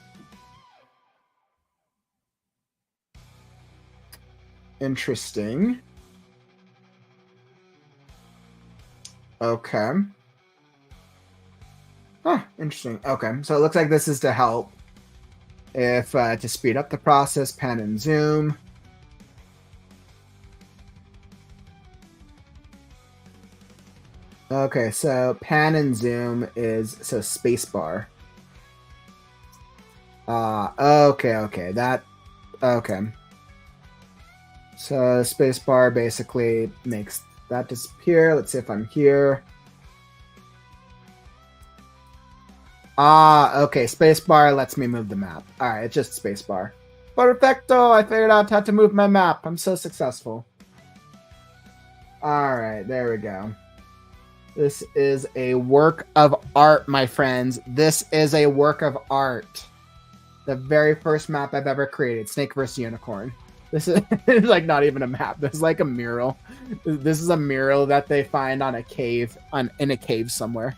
S1: Interesting. Okay. Huh, interesting. Okay, so it looks like this is to help. If to speed up the process, pan and zoom. Okay, so pan and zoom is so spacebar. Okay, that okay. So spacebar basically makes that disappear. Let's see if I'm here. Okay, spacebar lets me move the map. Alright, it's just spacebar. Perfecto! I figured out how to move my map. I'm so successful. Alright, there we go. This is a work of art, my friends. This is a work of art. The very first map I've ever created, Snake vs. Unicorn. This is like not even a map. This is like a mural. This is a mural that they find on a cave, in a cave somewhere.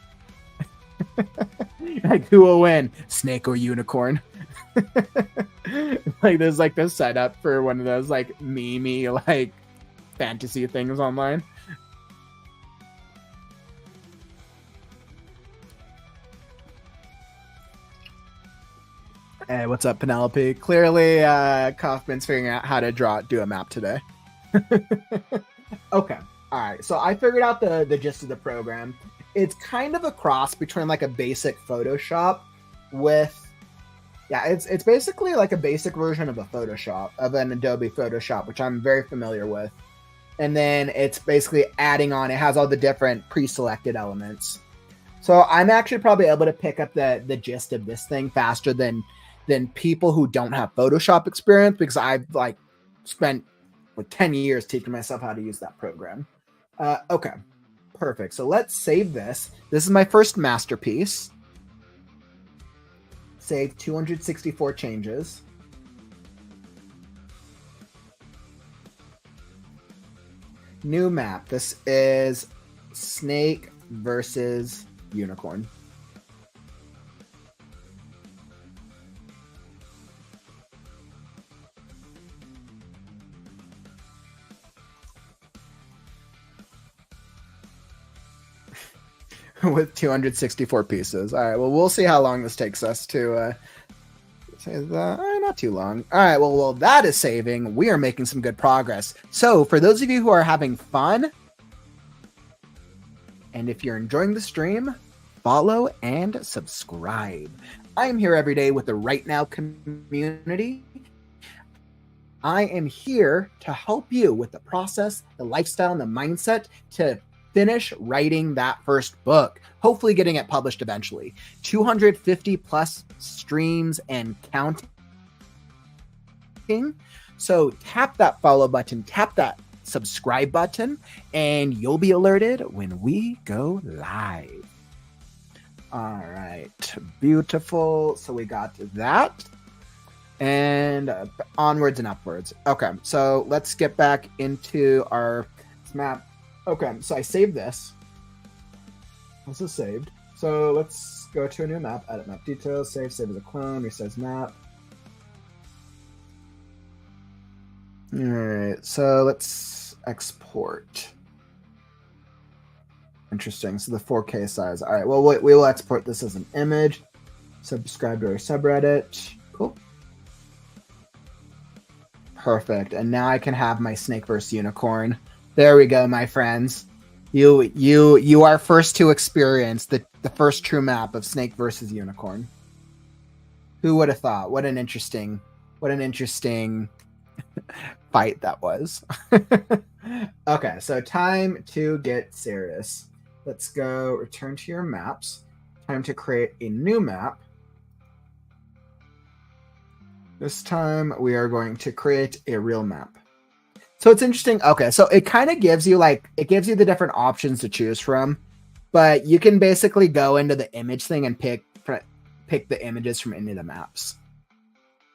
S1: Like, who will win, snake or unicorn? Like, there's like this setup for one of those like meme-y like fantasy things online. Hey, what's up, Penelope? Clearly, Kauffman's figuring out how to do a map today. Okay, all right. So I figured out the gist of the program. It's kind of a cross between like a basic Photoshop with, yeah, it's basically like a basic version of a Photoshop, of an Adobe Photoshop, which I'm very familiar with. And then it's basically adding on, it has all the different pre-selected elements. So I'm actually probably able to pick up the gist of this thing faster than people who don't have Photoshop experience, because I've like spent like 10 years teaching myself how to use that program. Okay. Perfect. So let's save this. This is my first masterpiece. Save 264 changes. New map. This is snake versus unicorn. With 264 pieces. All right, well, we'll see how long this takes us to say that. Not too long. All right, well, that is saving. We are making some good progress. So for those of you who are having fun, and if you're enjoying the stream, follow and subscribe. I am here every day with the Right Now community. I am here to help you with the process, the lifestyle, and the mindset to finish writing that first book, hopefully getting it published eventually. 250 plus streams and counting. So tap that follow button, tap that subscribe button, and you'll be alerted when we go live. All right, beautiful. So we got that. And onwards and upwards. Okay, so let's get back into our map. Okay, so I saved this. This is saved. So let's go to a new map, edit map details, save as a clone, resize map. All right, so let's export. Interesting. So the 4K size. All right, well, we will export this as an image. Subscribe to our subreddit. Cool. Perfect. And now I can have my snake versus unicorn. There we go, my friends. You are first to experience the first true map of snake versus unicorn. Who would have thought? What an interesting fight that was. Okay, so time to get serious. Let's go return to your maps. Time to create a new map. This time we are going to create a real map. So it's interesting. Okay, so it kind of gives you the different options to choose from, but you can basically go into the image thing and pick the images from any of the maps.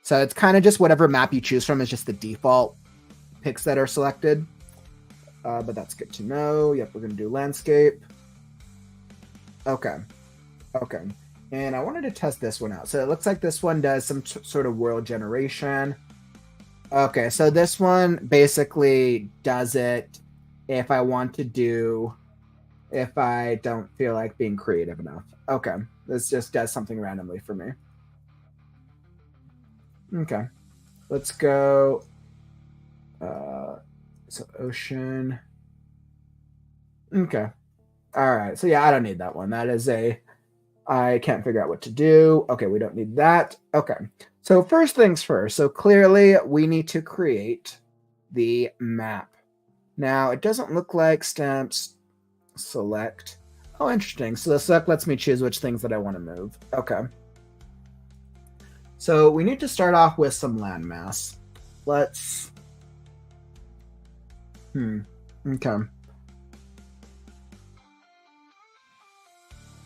S1: So it's kind of just whatever map you choose from is just the default picks that are selected. But that's good to know. Yep, we're going to do landscape. Okay. And I wanted to test this one out. So it looks like this one does some sort of world generation. Okay, so this one basically does it if I don't feel like being creative enough. Okay, this just does something randomly for me. Okay, let's go. So ocean. Okay. All right. So yeah, I don't need that one. I can't figure out what to do. Okay, we don't need that. Okay. So first things first. So clearly we need to create the map. Now it doesn't look like stamps select. Oh, interesting. So the select lets me choose which things that I want to move. Okay. So we need to start off with some landmass. Let's okay.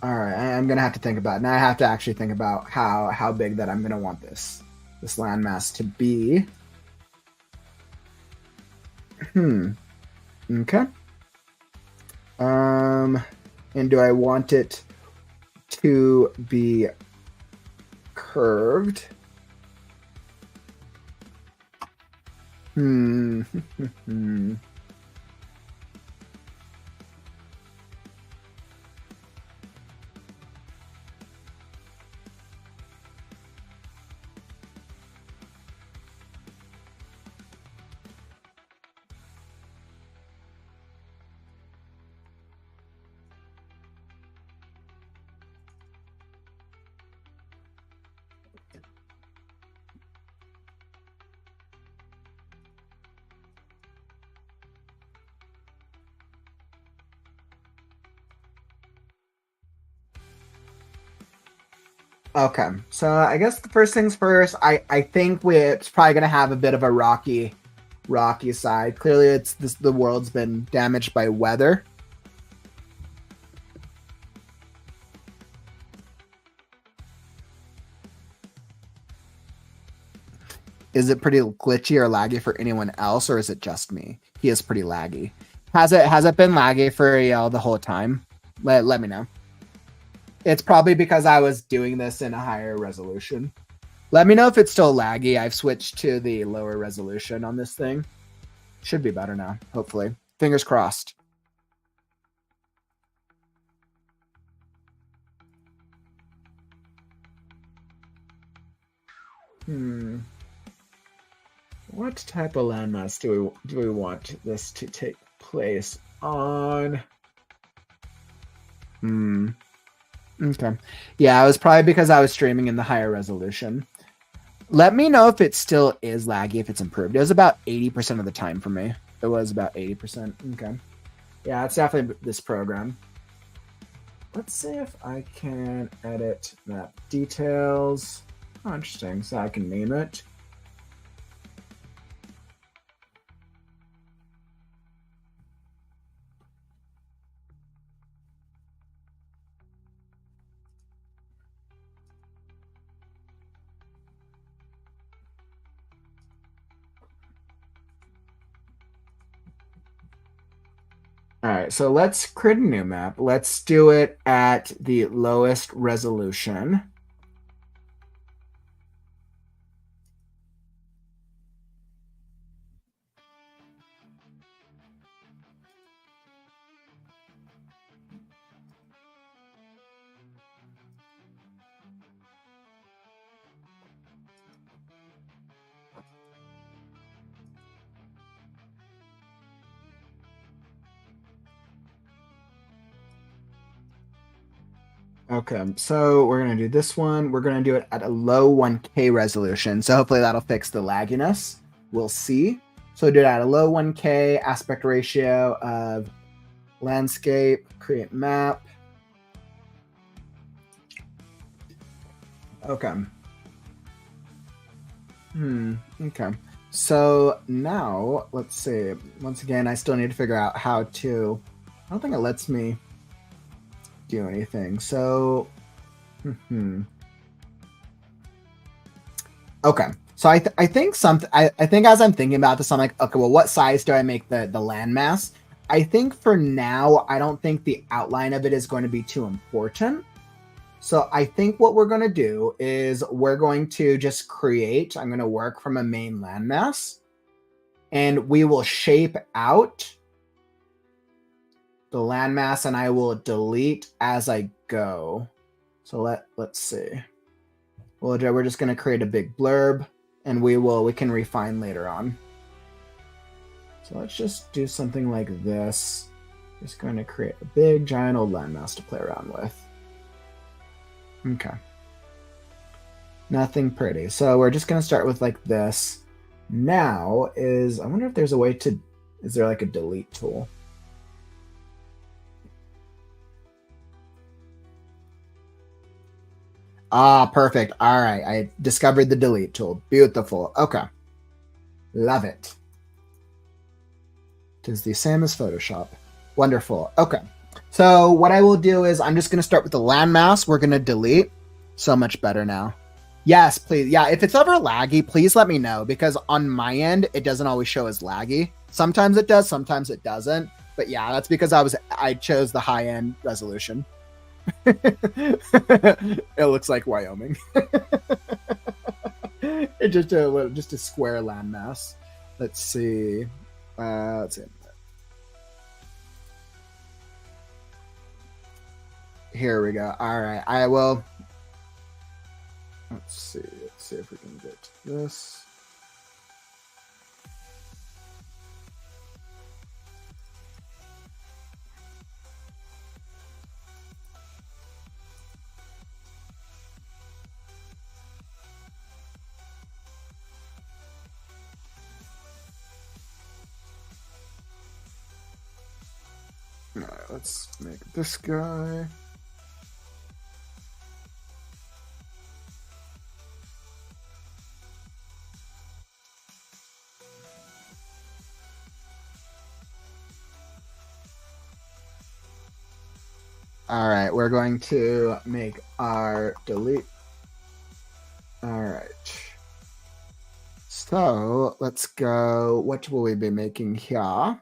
S1: All right, I'm gonna have to think about it. Now I have to actually think about how big that I'm gonna want this landmass to be. Okay. And do I want it to be curved? Okay, so I guess the first things first. I think it's probably gonna have a bit of a rocky side. Clearly, the world's been damaged by weather. Is it pretty glitchy or laggy for anyone else, or is it just me? He is pretty laggy. Has it been laggy for the whole time? Let me know. It's probably because I was doing this in a higher resolution. Let me know if it's still laggy. I've switched to the lower resolution on this thing. Should be better now, hopefully. Fingers crossed. What type of landmass do we want this to take place on? Okay. Yeah, it was probably because I was streaming in the higher resolution. Let me know if it still is laggy, if it's improved. It was about 80% of the time for me. It was about 80%. Okay. Yeah, it's definitely this program. Let's see if I can edit map details. Oh, interesting. So I can name it. All right, so let's create a new map. Let's do it at the lowest resolution. Okay, so we're gonna do this one. We're gonna do it at a low 1K resolution. So hopefully that'll fix the lagginess. We'll see. So do it at a low 1K aspect ratio of landscape, create map. Okay. Okay. So now let's see. Once again, I still need to figure out how to. I don't think it lets me do anything. So, okay. So I think something. I think as I'm thinking about this, I'm like, okay, well, what size do I make the landmass? I think for now, I don't think the outline of it is going to be too important. So I think what we're going to do is we're going to just create. I'm going to work from a main landmass, and we will shape out the landmass, and I will delete as I go. So let's see. Well, we're just going to create a big blurb, and we can refine later on. So let's just do something like this. Just going to create a big giant old landmass to play around with. Okay. Nothing pretty. So we're just going to start with like this. Now I wonder if there's a way to, is there like a delete tool? Ah, perfect. All right. I discovered the delete tool. Beautiful. Okay. Love it. It is the same as Photoshop. Wonderful. Okay. So what I will do is I'm just going to start with the landmass. We're going to delete. So much better now. Yes, please. Yeah, if it's ever laggy, please let me know, because on my end, it doesn't always show as laggy. Sometimes it does, sometimes it doesn't. But yeah, that's because I chose the high end resolution. It looks like Wyoming. It's just a square landmass. Let's see. Let's see. Here we go. All right, I will. Let's see. Let's see if we can get this. All right, let's make this guy. All right, we're going to make our delete. All right. So let's go. What will we be making here?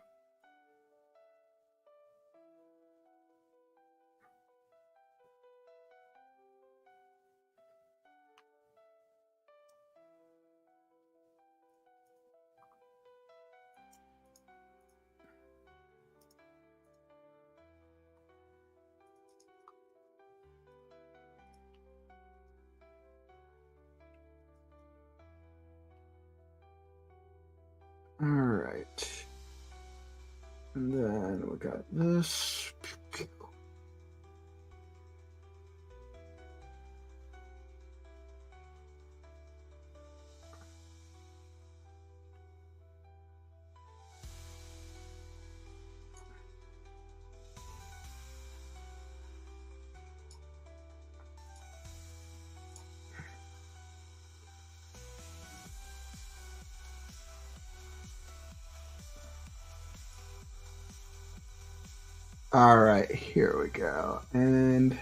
S1: All right. And then we got this. All right, here we go. And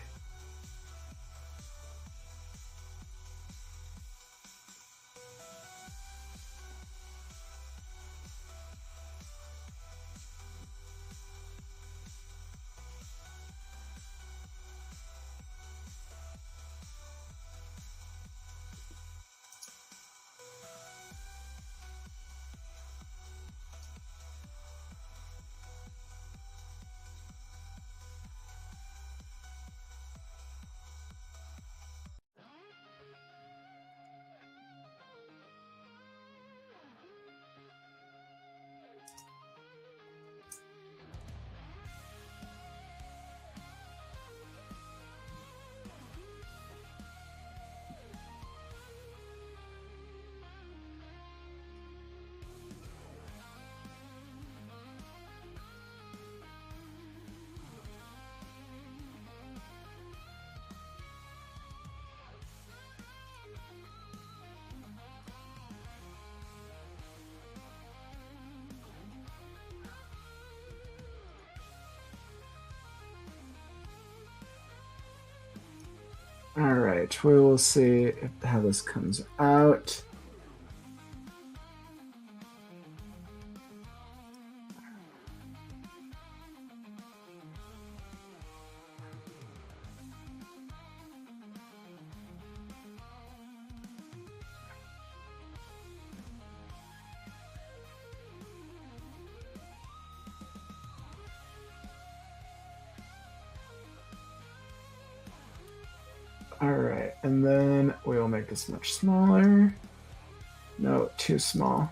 S1: All right, we will see how this comes out. All right, and then we will make this much smaller. No, too small.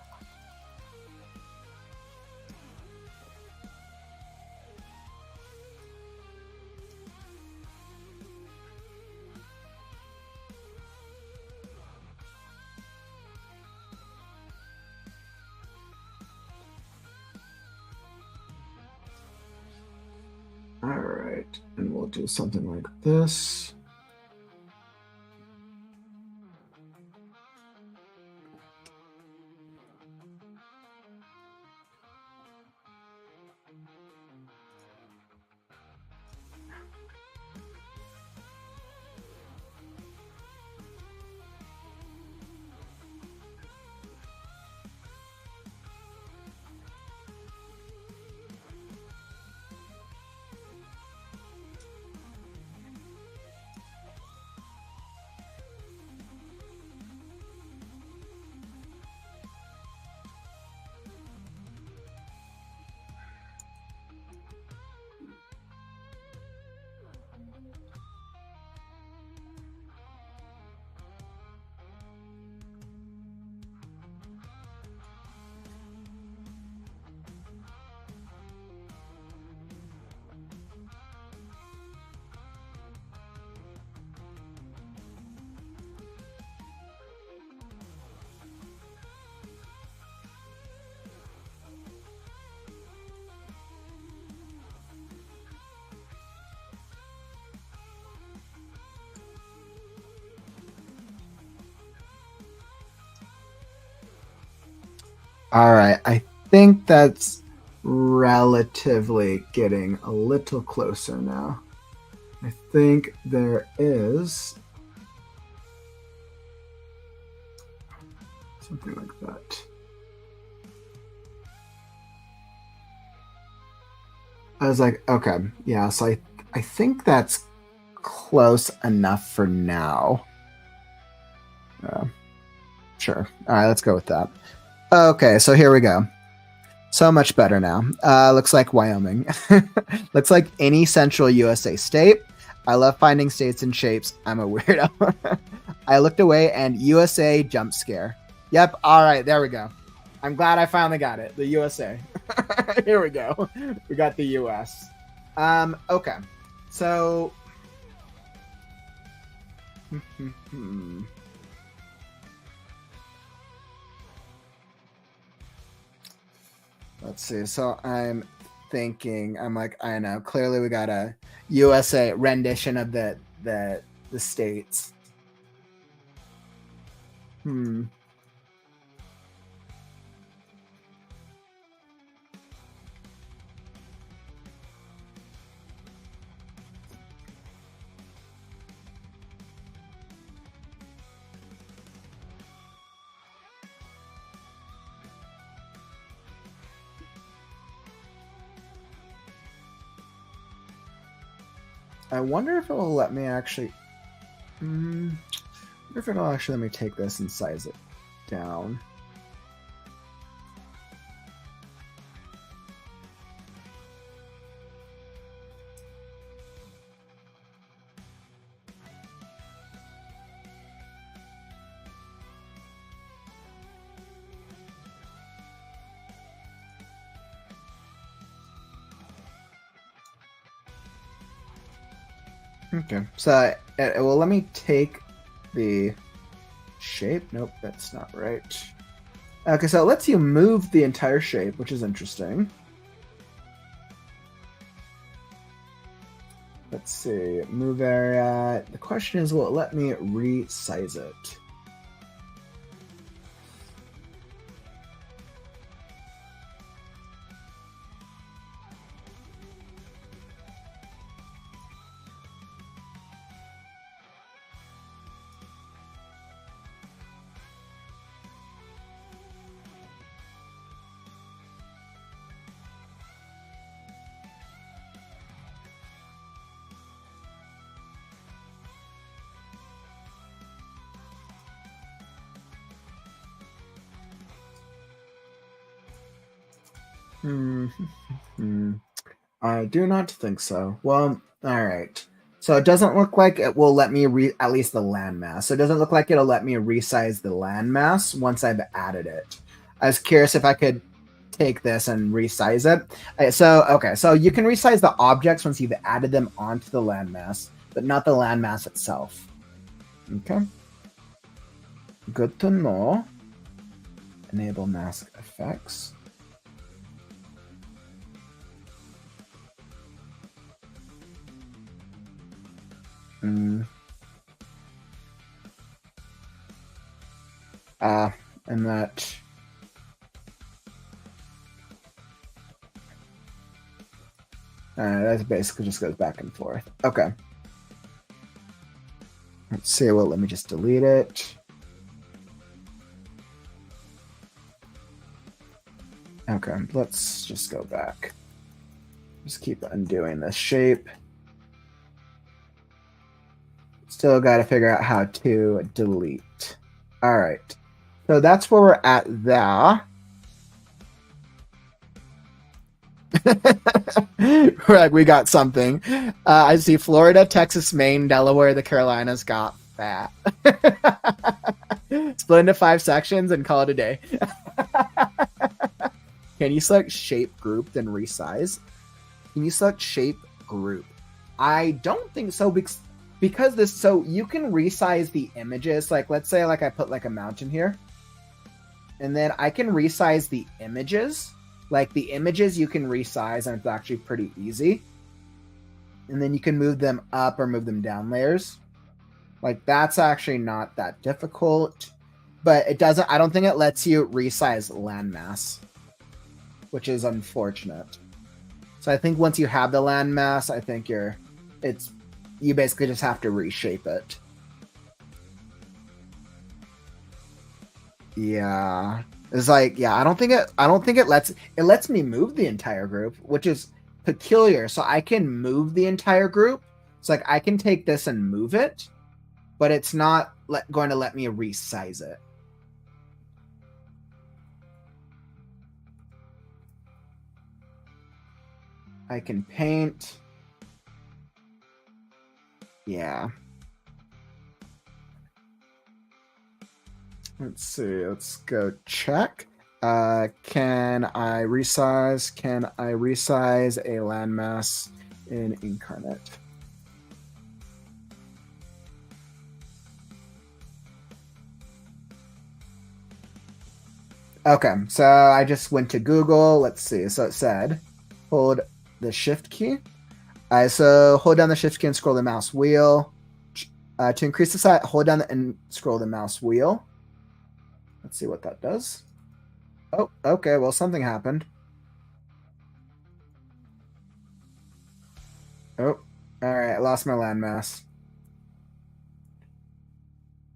S1: All right, and we'll do something like this. All right, I think that's relatively getting a little closer now. I think there is something like that. I was like, okay, yeah, so I think that's close enough for now. Sure. All right, let's go with that. Okay, so here we go. So much better now. Looks like Wyoming. Looks like any central USA state. I love finding states and shapes. I'm a weirdo. I looked away and USA jump scare. Yep. All right. There we go. I'm glad I finally got it. The USA. Here we go. We got the US. Okay. So. Let's see. So I'm thinking. I'm like, I know. Clearly, we got a USA rendition of the states. I wonder if it will let me actually. I wonder if it'll actually let me take this and size it down. Okay, so it will let me take the shape. Nope, that's not right. Okay, so it lets you move the entire shape, which is interesting. Let's see, move area. The question is, will it let me resize it? Hmm. I do not think so. Well, all right. So it doesn't look like it will let me at least the landmass. So it doesn't look like it'll let me resize the landmass once I've added it. I was curious if I could take this and resize it. Okay, so you can resize the objects once you've added them onto the landmass, but not the landmass itself. Okay. Good to know. Enable mask effects. And that that basically just goes back and forth. Okay. Let's see. Well, let me just delete it. Okay, let's just go back. Just keep undoing this shape. Still got to figure out how to delete. All right. So that's where we're at there. Right, we got something. I see Florida, Texas, Maine, Delaware, the Carolinas got fat. Split into 5 sections and call it a day. Can you select shape group then resize? Can you select shape group? I don't think so because this, so you can resize the images. Like let's say like I put like a mountain here and then I can resize the images. Like the images you can resize and it's actually pretty easy. And then you can move them up or move them down layers. Like that's actually not that difficult, but it doesn't, I don't think it lets you resize landmass, which is unfortunate. So I think once you have the landmass, I think you basically just have to reshape it. Yeah. It's like, yeah, I don't think it lets me move the entire group, which is peculiar. So I can move the entire group. It's like I can take this and move it, but it's not going to let me resize it. I can paint. Yeah. Let's see. Let's go check. Can I resize? Can I resize a landmass in Incarnate? Okay, so I just went to Google. Let's see. So it said, hold the Shift key. So hold down the Shift key and scroll the mouse wheel. To increase the size, hold down and scroll the mouse wheel. Let's see what that does. Oh, okay. Well, something happened. Oh, all right. I lost my landmass.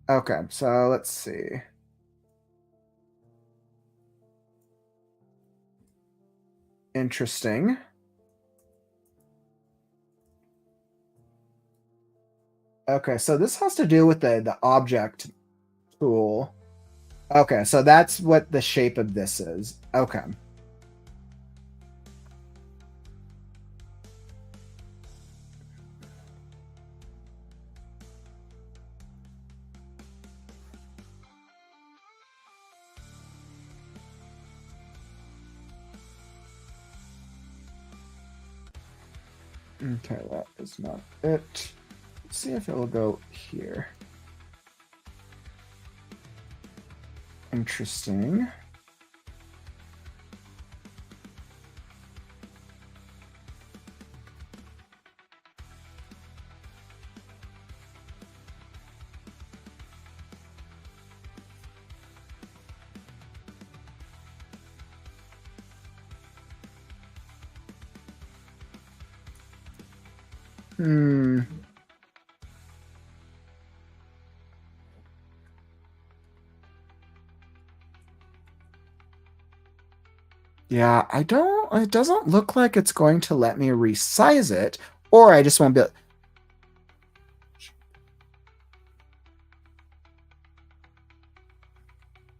S1: Okay, so let's see. Interesting. Okay, so this has to do with the object tool. Okay, so that's what the shape of this is. Okay. Okay, that is not it. Let's see if it will go here. Interesting. Yeah, it doesn't look like it's going to let me resize it, or I just won't be.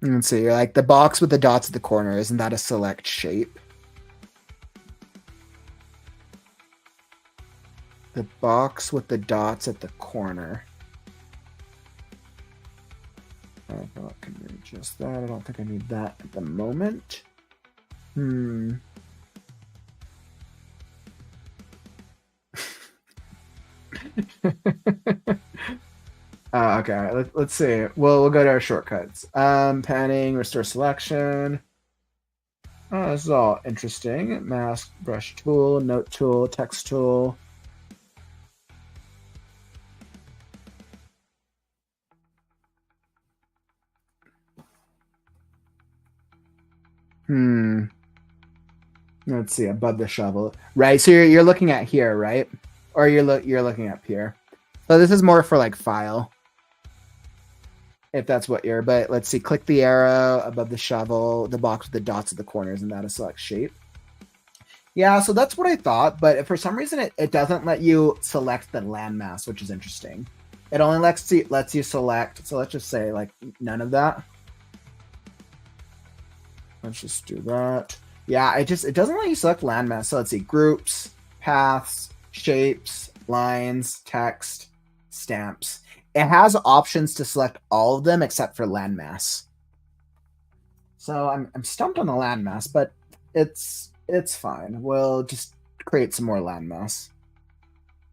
S1: Let's see, like the box with the dots at the corner, isn't that a select shape? The box with the dots at the corner. I can readjust that. I don't think I need that at the moment. Okay, let's see. We'll go to our shortcuts. Panning, restore selection. Oh, this is all interesting. Mask, brush tool, note tool, text tool. Let's see, above the shovel. Right, so you're looking at here, right? Or you're looking up here. So this is more for like file. If that's what you're, but let's see, click the arrow above the shovel, the box with the dots at the corners, and that'll select shape. Yeah, so that's what I thought, but for some reason it doesn't let you select the landmass, which is interesting. It only lets you select, so let's just say like none of that. Let's just do that. Yeah, it doesn't let you select landmass. So let's see, groups, paths, shapes, lines, text, stamps. It has options to select all of them except for landmass. So I'm stumped on the landmass, but it's fine. We'll just create some more landmass.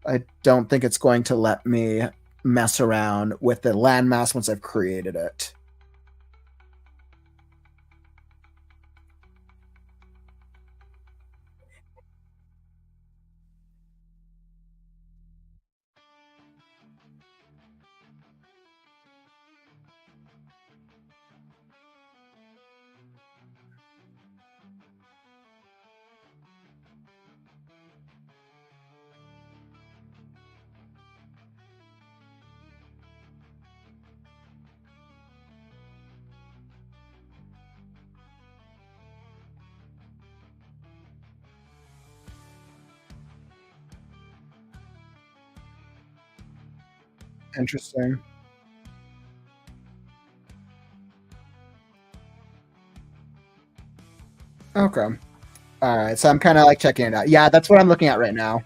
S1: I don't think it's going to let me mess around with the landmass once I've created it. Interesting. Okay. All right. So I'm kind of like checking it out. Yeah, that's what I'm looking at right now.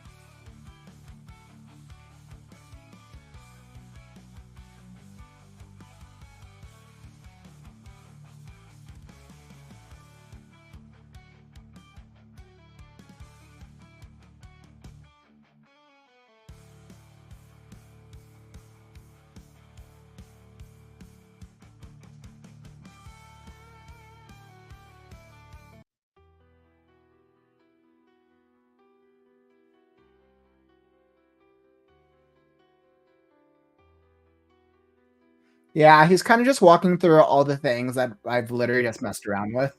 S1: Yeah, he's kind of just walking through all the things that I've literally just messed around with.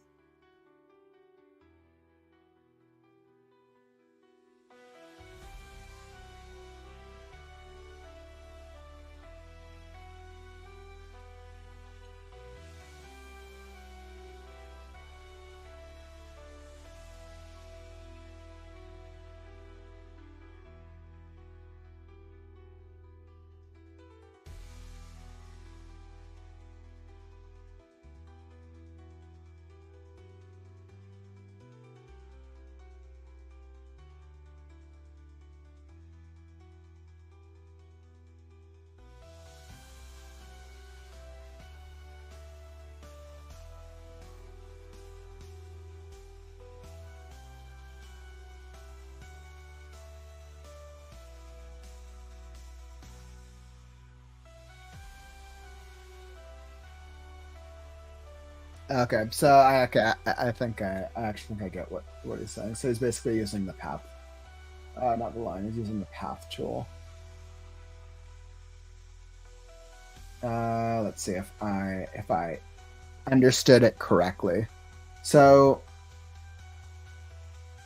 S1: Okay, so I think I actually think I get what he's saying. So he's basically using the path, not the line. He's using the path tool. Let's see if I understood it correctly. So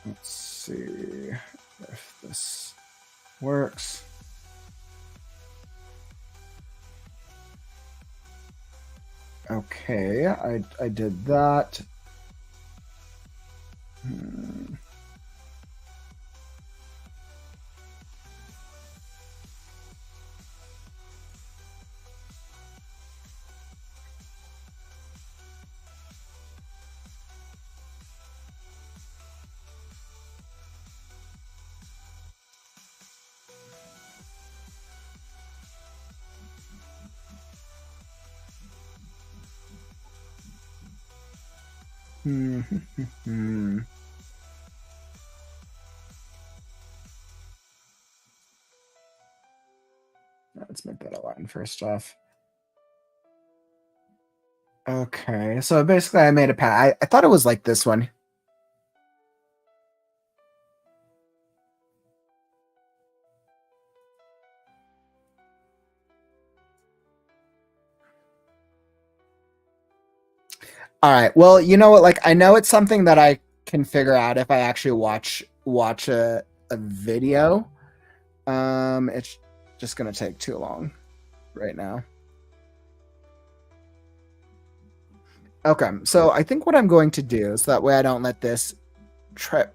S1: let's see if this works. Okay, I did that. Let's make that a line first off. Okay, so basically I made a path. I thought it was like this one. All right. Well, you know what? Like, I know it's something that I can figure out if I actually watch a video. It's just gonna take too long right now. Okay, so I think what I'm going to do is that way I don't let this trip.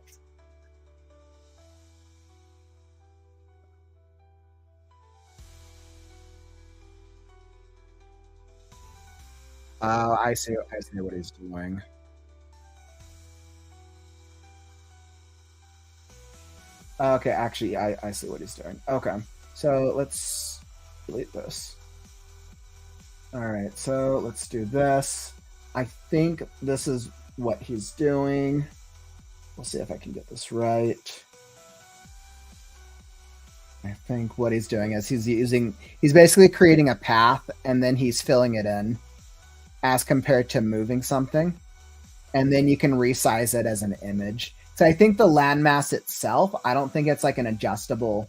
S1: I see. I see what he's doing. Okay, actually, yeah, I see what he's doing. Okay, so let's delete this. All right, so let's do this. I think this is what he's doing. We'll see if I can get this right. I think what he's doing is he's basically creating a path and then he's filling it in as compared to moving something. And then you can resize it as an image. So I think the landmass itself, I don't think it's like an adjustable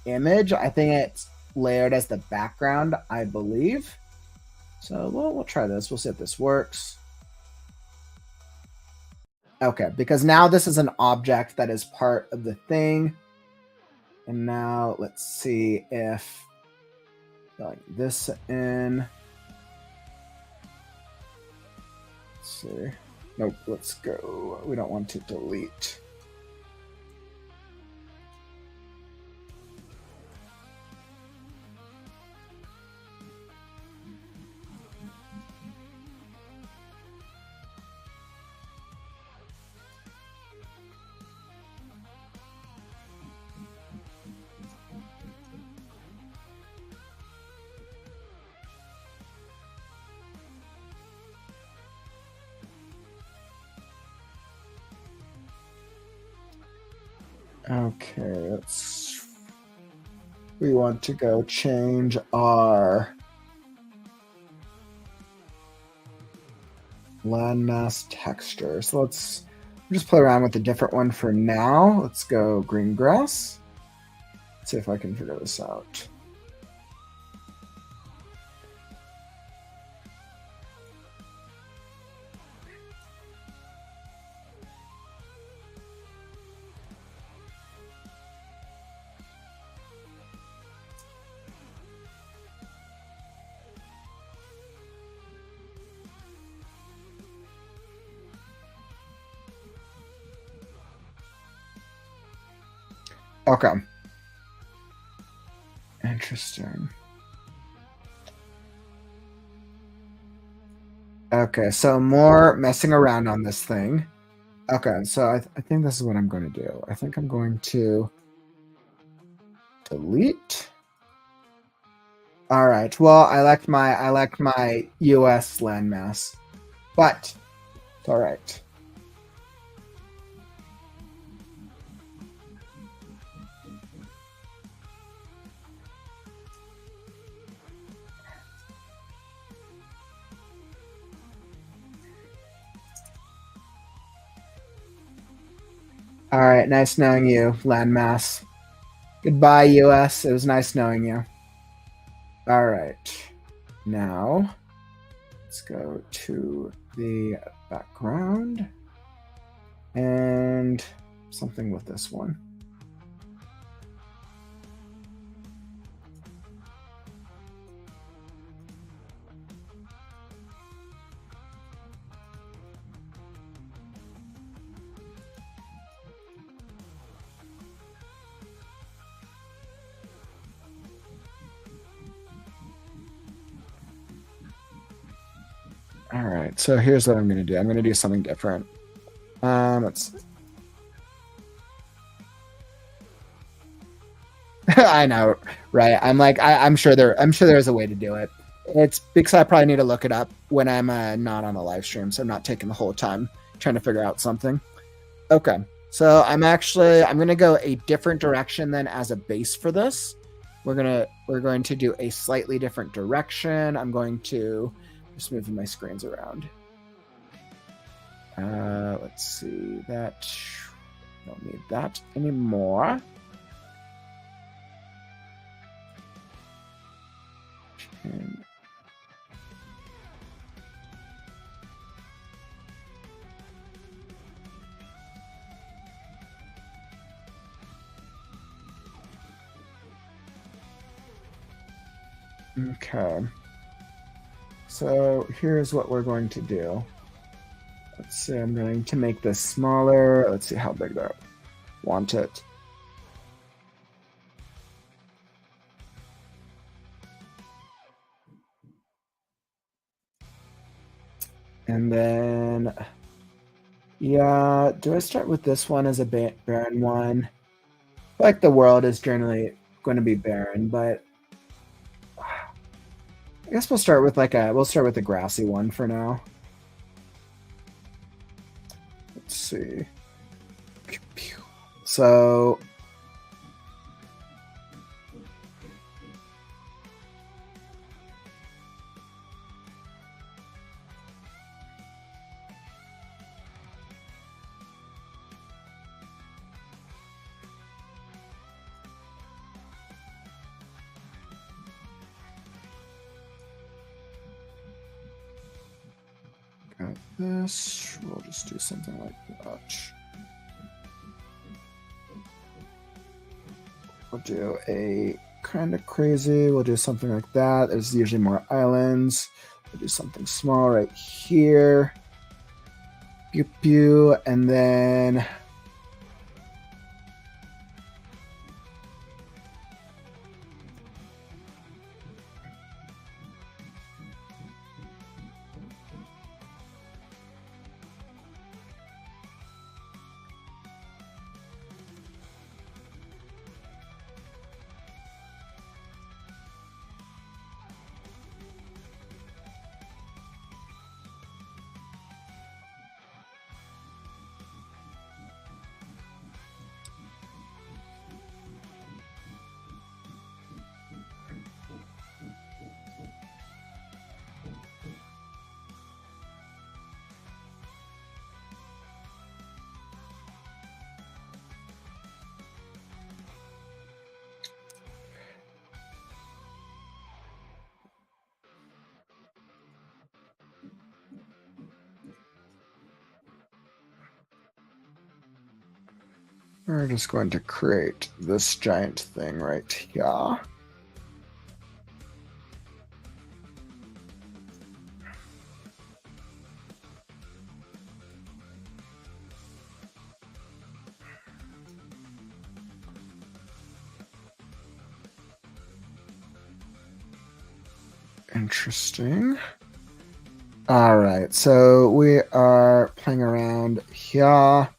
S1: image. I think it's layered as the background, I believe. So we'll try this. We'll see if this works. Okay, because now this is an object that is part of the thing. And now let's see if filling this in. Let's see. Nope, let's go. We don't want to delete. Okay, we want to go change our landmass texture. So let's just play around with a different one for now. Let's go green grass. Let's see if I can figure this out. Okay. Interesting. Okay, so more messing around on this thing. Okay, so I think this is what I'm going to do. I think I'm going to delete. All right. Well, I like my US landmass, but it's all right. All right. Nice knowing you, landmass. Goodbye, US. It was nice knowing you. All right. Now, let's go to the background and something with this one. All right, so here's what I'm going to do. I'm going to do something different. Let's. I know, right? I'm sure there's a way to do it. It's because I probably need to look it up when I'm not on a live stream, so I'm not taking the whole time trying to figure out something. Okay, so I'm gonna go a different direction then as a base for this. We're going to do a slightly different direction. I'm going to just moving my screens around. Let's see that. Don't need that anymore. And okay. So here's what we're going to do. Let's see, I'm going to make this smaller. Let's see how big I want it. And then, yeah, do I start with this one as a barren one? I feel like the world is generally going to be barren, but I guess we'll start with a grassy one for now. Let's see. So got this. We'll just do something like that. We'll do a kind of crazy. We'll do something like that. There's usually more islands. We'll do something small right here. Pew pew, and then we're just going to create this giant thing right here. Interesting. All right, so we are playing around here.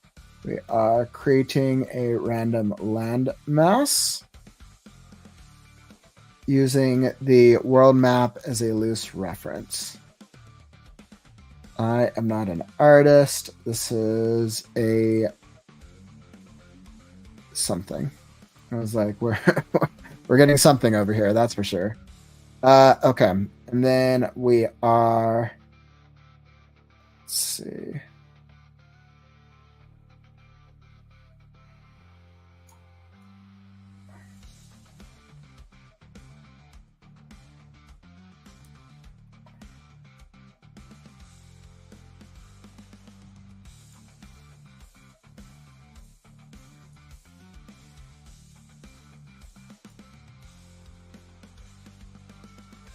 S1: We are creating a random landmass using the world map as a loose reference. I am not an artist. This is a something. I was like, we're getting something over here, that's for sure. Okay, and then we are. Let's see.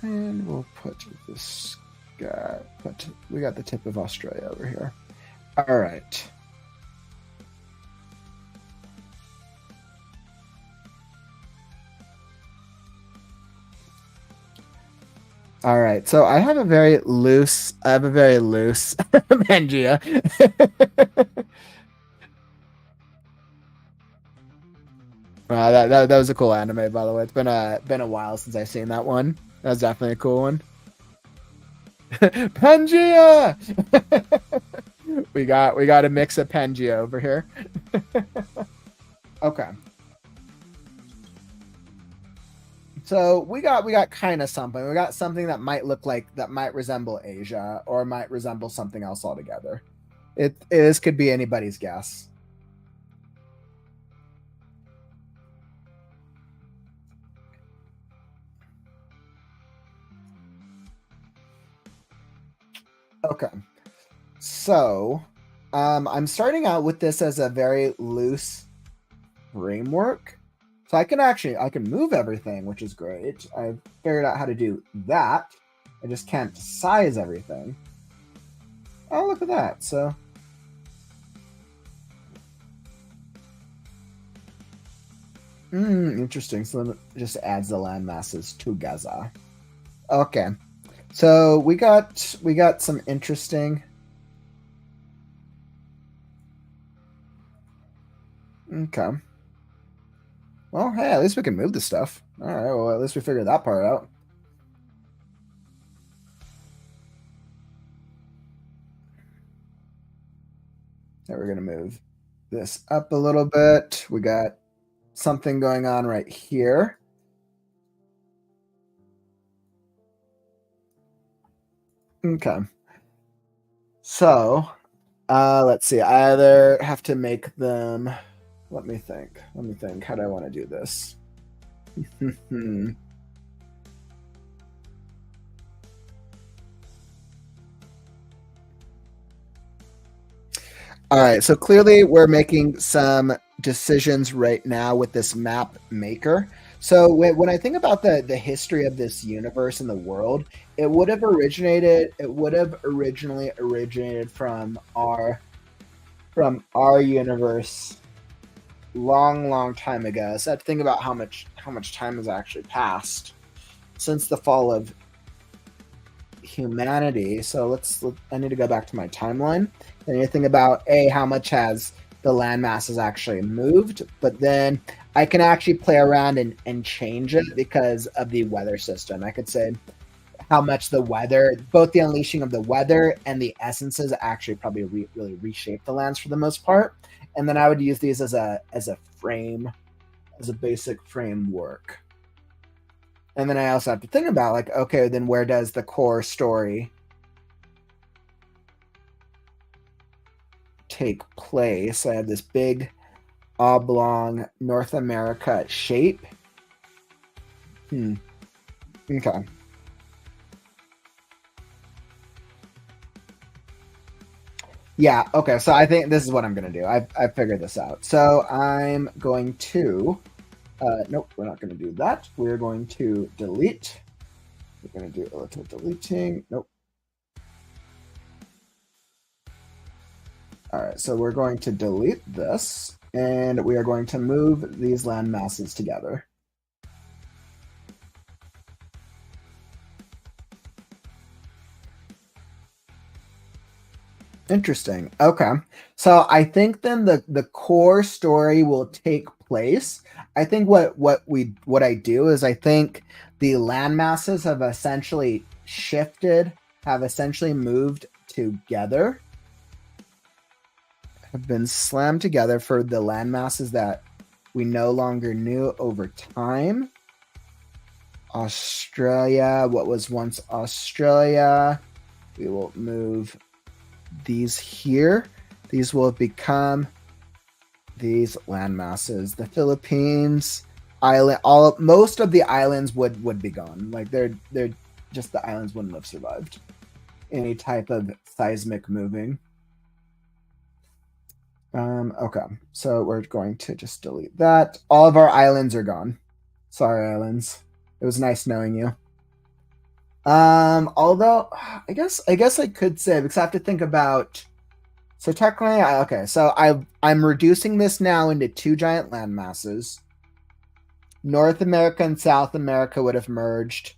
S1: And we'll put this guy, we got the tip of Australia over here. All right. All right. So I have a very loose Pangea. That was a cool anime, by the way. It's been a while since I've seen that one. That was definitely a cool one. Pangea. we got a mix of Pangea over here. Okay. So we got kind of something. We got something that might look like that might resemble Asia or might resemble something else altogether. This could be anybody's guess. Okay. So, I'm starting out with this as a very loose framework. So I can move everything, which is great. I've figured out how to do that. I just can't size everything. Oh, look at that. So interesting. So then it just adds the land masses together. Okay. So we got some interesting. Okay. Well, hey, at least we can move the stuff. All right. Well, at least we figured that part out. Now we're gonna move this up a little bit. We got something going on right here. Okay. So, let's see. I either have to make them. Let me think. Let me think. How do I want to do this? All right. So clearly, we're making some decisions right now with this map maker. So when I think about the history of this universe and the world, it would have originated. It would have originally originated from our universe long, long time ago. So I have to think about how much time has actually passed since the fall of humanity. So I need to go back to my timeline. I need to think about how much has the land masses actually moved, but then I can actually play around and change it because of the weather system. I could say how much the weather, both the unleashing of the weather and the essences, actually probably really reshape the lands for the most part. And then I would use these as a frame, as a basic framework. And then I also have to think about like, okay, then where does the core story take place? I have this big oblong North America shape. Okay. Yeah, okay. So I think this is what I'm going to do. I've figured this out. So I'm going to nope, we're not going to do that. We're going to delete. We're going to do a little deleting. Nope. All right, so we're going to delete this, and we are going to move these land masses together. Interesting. Okay. So I think then the core story will take place. I think what I do is I think the land masses have essentially shifted, have essentially moved together, have been slammed together for the land masses that we no longer knew over time. Australia, what was once Australia, we will move these here. These will become these land masses. The Philippines island, most of the islands would be gone. Like they're just the islands wouldn't have survived any type of seismic moving. Okay, so we're going to just delete that. All of our islands are gone. Sorry, islands. It was nice knowing you. Although I guess I could say because I have to think about. So technically, okay. So I'm reducing this now into two giant land masses. North America and South America would have merged.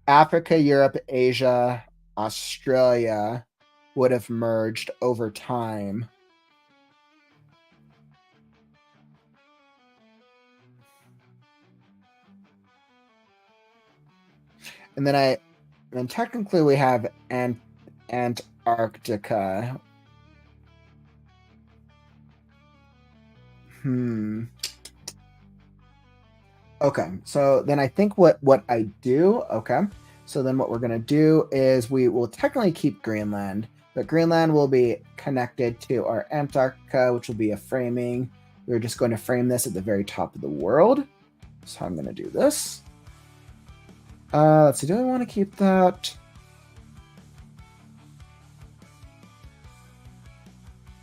S1: Africa, Europe, Asia, Australia would have merged over time. And then And technically we have Antarctica. Okay, so then I think what I do, okay. So then what we're gonna do is we will technically keep Greenland, but Greenland will be connected to our Antarctica, which will be a framing. We're just going to frame this at the very top of the world. So I'm gonna do this. Let's see, do I want to keep that?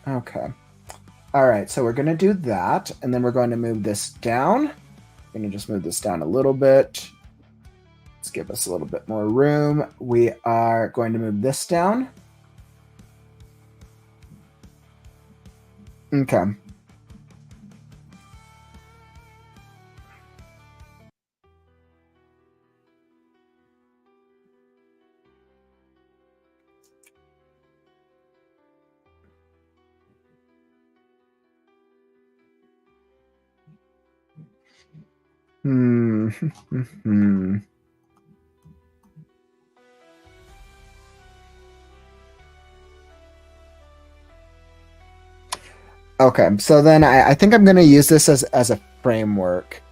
S1: Okay. All right, so we're going to do that, and then we're going to move this down. I'm going to just move this down a little bit. Let's give us a little bit more room. We are going to move this down. Okay. Okay, so then I think I'm going to use this as a framework.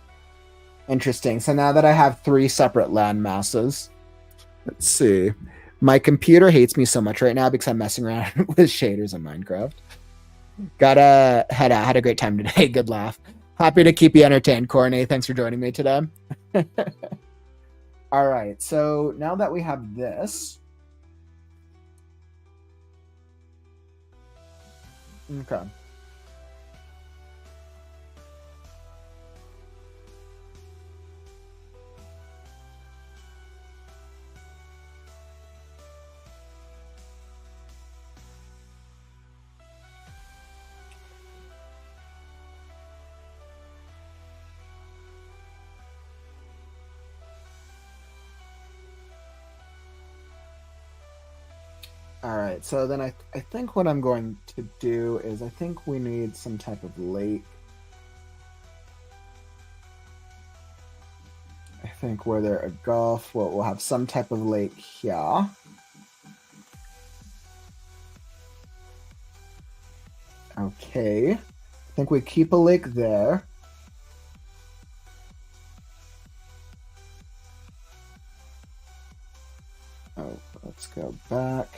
S1: Interesting. So now that I have three separate land masses, let's see. My computer hates me so much right now because I'm messing around with shaders in Minecraft. Had a great time today. Good laugh. Happy to keep you entertained, Courtney. Thanks for joining me today. All right. So now that we have this, okay. All right. So then I think what I'm going to do is I think we need some type of lake. I think where there a gulf, we'll have some type of lake here. Okay. I think we keep a lake there. Oh, let's go back.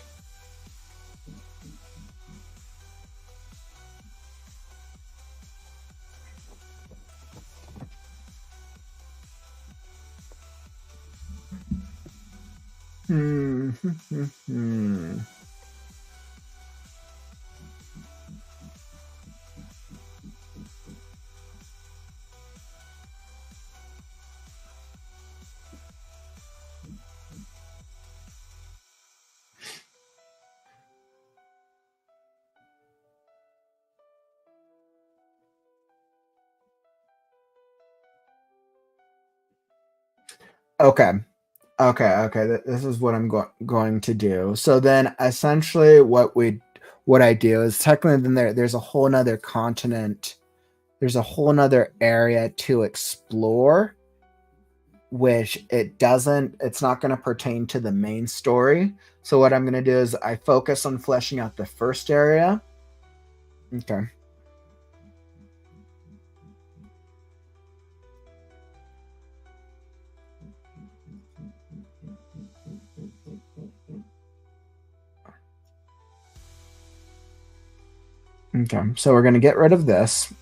S1: Okay. Okay. This is what I'm going to do. So then essentially what I do is technically then there's a whole nother continent. There's a whole nother area to explore, which it's not going to pertain to the main story. So what I'm going to do is I focus on fleshing out the first area. Okay. Okay, so we're going to get rid of this.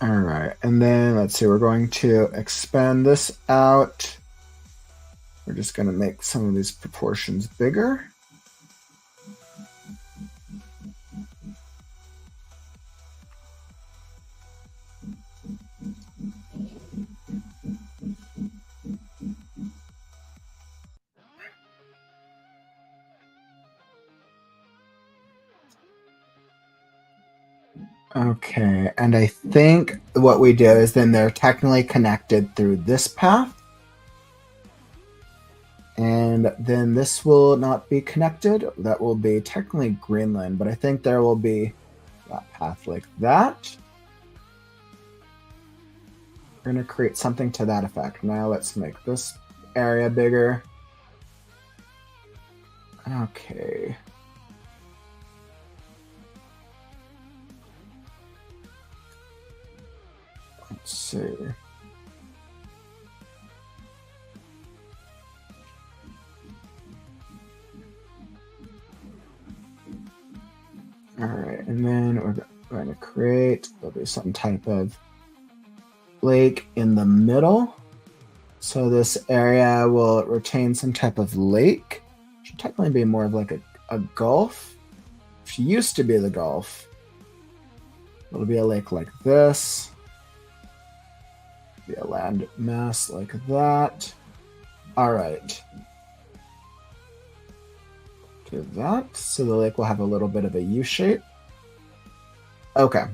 S1: All right, and then let's see, we're going to expand this out. We're just going to make some of these proportions bigger. Okay, and I think what we do is then they're technically connected through this path. And then this will not be connected. That will be technically Greenland, but I think there will be that path like that. We're going to create something to that effect. Now let's make this area bigger. Okay. Let's see. All right, and then we're going to create, there'll be some type of lake in the middle. So this area will retain some type of lake. Should technically be more of like a gulf. Which used to be the gulf. It'll be a lake like this. Be a land mass like that. All right. Do that. So the lake will have a little bit of a U shape. Okay.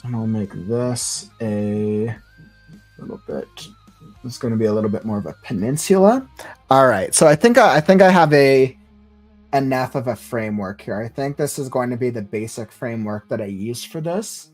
S1: And I'll make this a little bit. It's going to be a little bit more of a peninsula. All right. So I think I have enough of a framework here. I think this is going to be the basic framework that I use for this.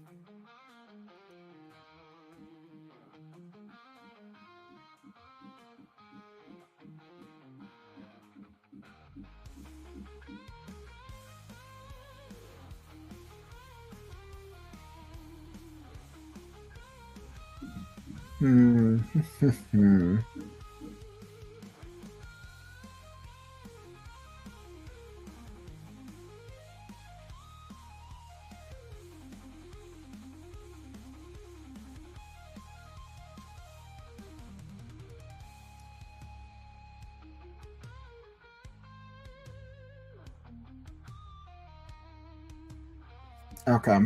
S1: Okay.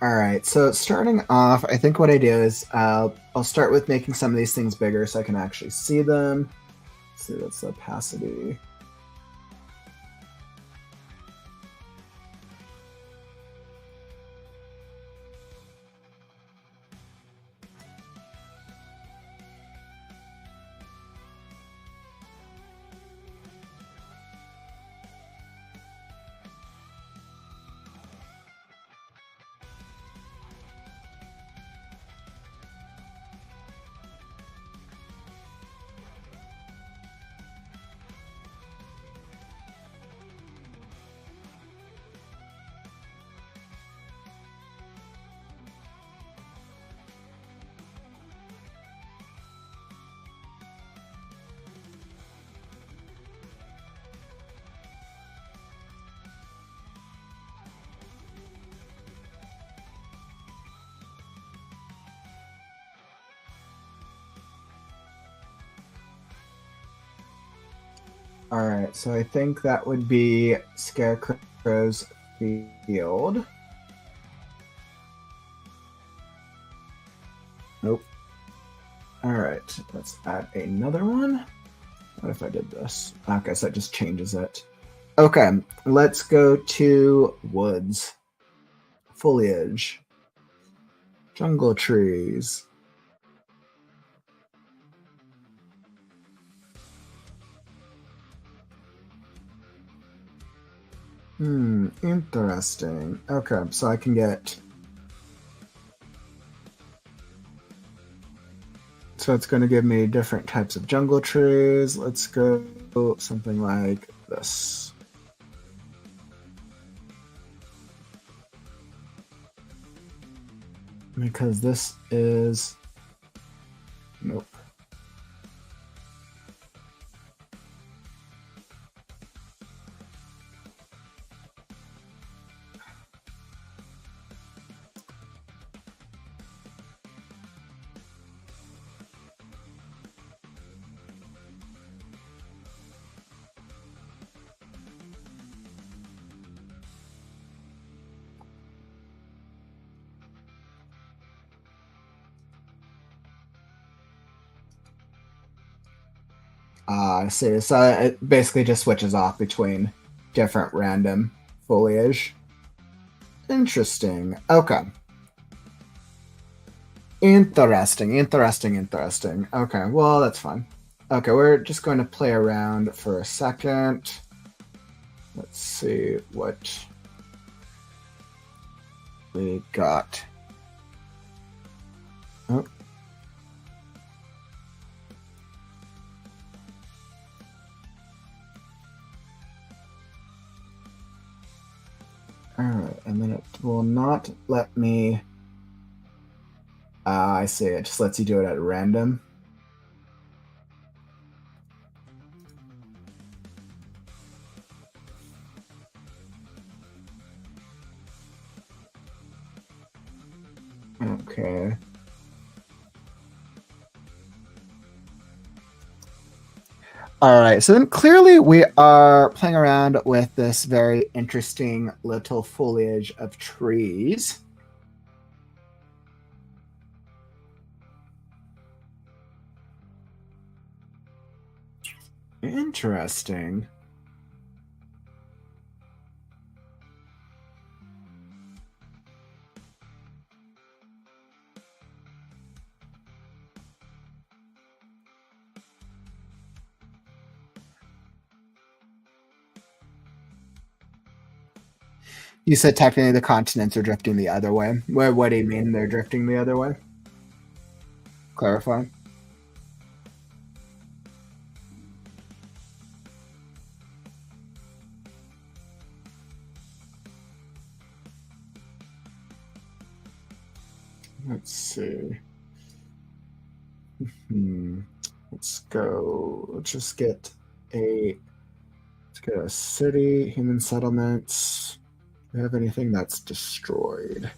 S1: All right, so starting off, I think what I do is I'll start with making some of these things bigger so I can actually see them. Let's see, that's the opacity. All right, so I think that would be Scarecrow's field. Nope. All right, let's add another one. What if I did this? Okay, so it just changes it. Okay, let's go to woods, foliage, jungle trees. Interesting. Okay, so I can get. So it's going to give me different types of jungle trees. Let's go something like this. Because this is. Nope. I see. So it basically just switches off between different random foliage. Interesting. Okay. Interesting. Okay, well, that's fine. Okay, we're just going to play around for a second. Let's see what we got. Oh. All right, and then it will not let me. I see. It just lets you do it at random. Okay. All right, so then clearly we are playing around with this very interesting little foliage of trees. Interesting. You said technically the continents are drifting the other way. What do you mean they're drifting the other way? Clarify. Let's see. Let's go. Let's just get a. Let's get a city, human settlements. Do we have anything that's destroyed?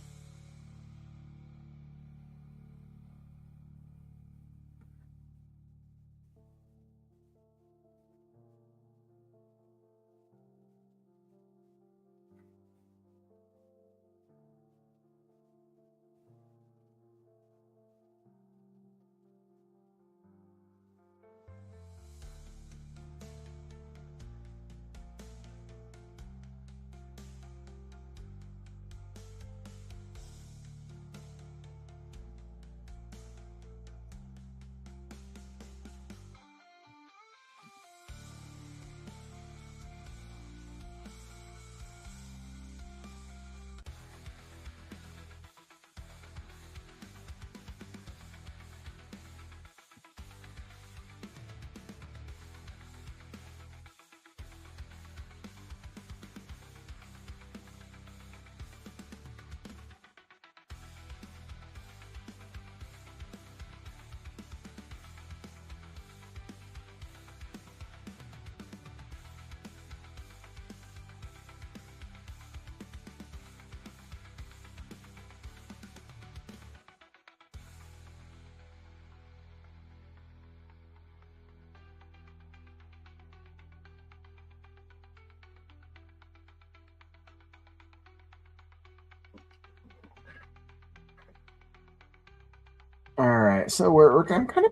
S1: right, so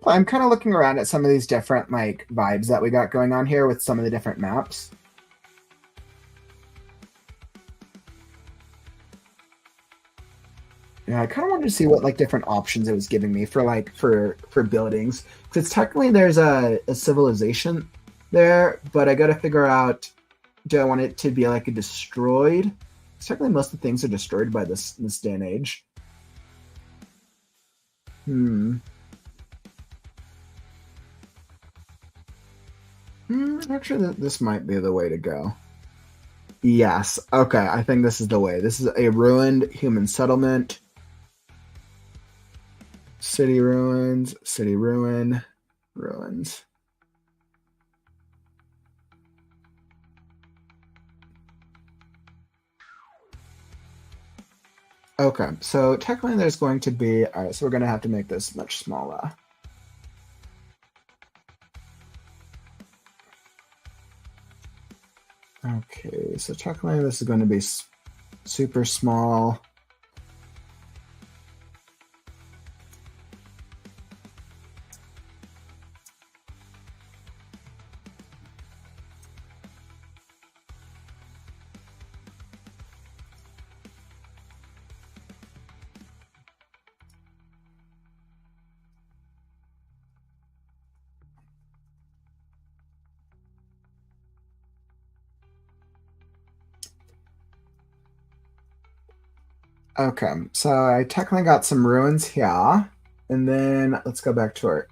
S1: I'm kind of looking around at some of these different like vibes that we got going on here with some of the different maps. Yeah, I kind of wanted to see what like different options it was giving me for like for buildings. Because technically there's a civilization there, but I got to figure out, do I want it to be like a destroyed? Technically, most of the things are destroyed by this day and age. Hmm. Actually, this might be the way to go. Yes. Okay, I think this is the way. This is a ruined human settlement. City ruins, city ruin, ruins. Okay, so technically there's going to be, all right, so we're going to have to make this much smaller. Okay, so technically this is going to be super small. Okay, so I technically got some ruins here. And then let's go back to our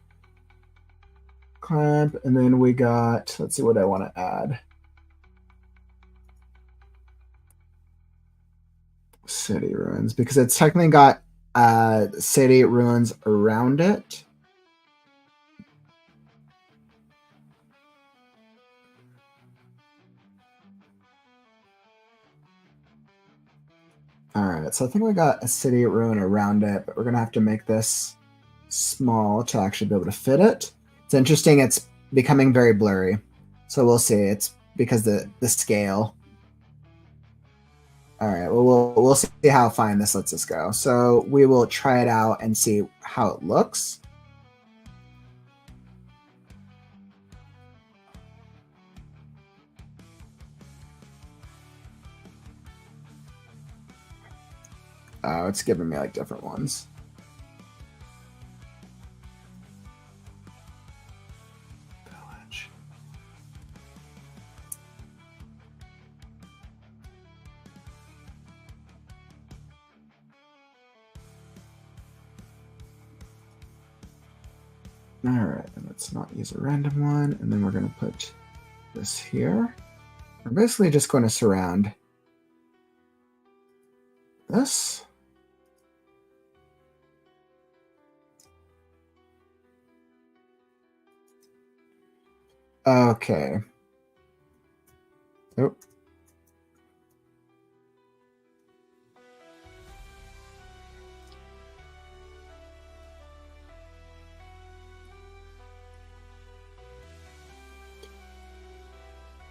S1: clamp. And then we got, let's see what I want to add. City ruins, because it's technically got city ruins around it. All right, so I think we got a city ruin around it, but we're gonna have to make this small to actually be able to fit it. It's interesting, it's becoming very blurry. So we'll see. It's because the scale. All right, well we'll see how fine this lets us go. So we will try it out and see how it looks. Oh, it's giving me like different ones. Village. All right, and let's not use a random one. And then we're going to put this here. We're basically just going to surround this. Okay. Oh.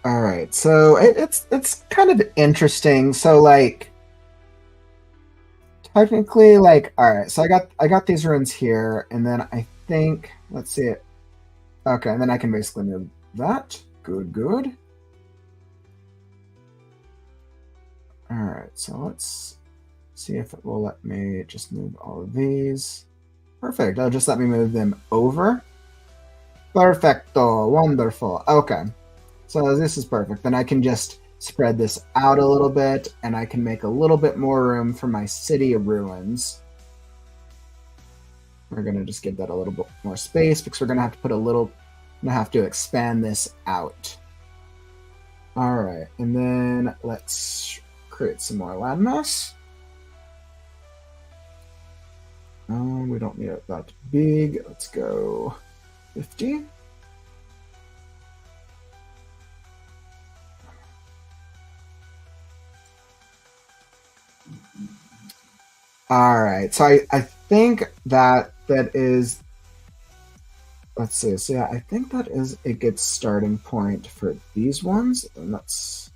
S1: All right. So it's kind of interesting. So like technically like all right, so I got these runes here and then I think let's see it. Okay, and then I can basically move that. Good, good. All right, so let's see if it will let me just move all of these. Perfect. It'll just let me move them over. Perfecto. Wonderful. Okay. So this is perfect. Then I can just spread this out a little bit and I can make a little bit more room for my city of ruins. We're going to just give that a little bit more space because we're going to have to put a little, I'm going to have to expand this out. All right. And then let's create some more landmass. We don't need it that big. Let's go 50. All right. So I think that is, let's see. So yeah, I think that is a good starting point for these ones. And let's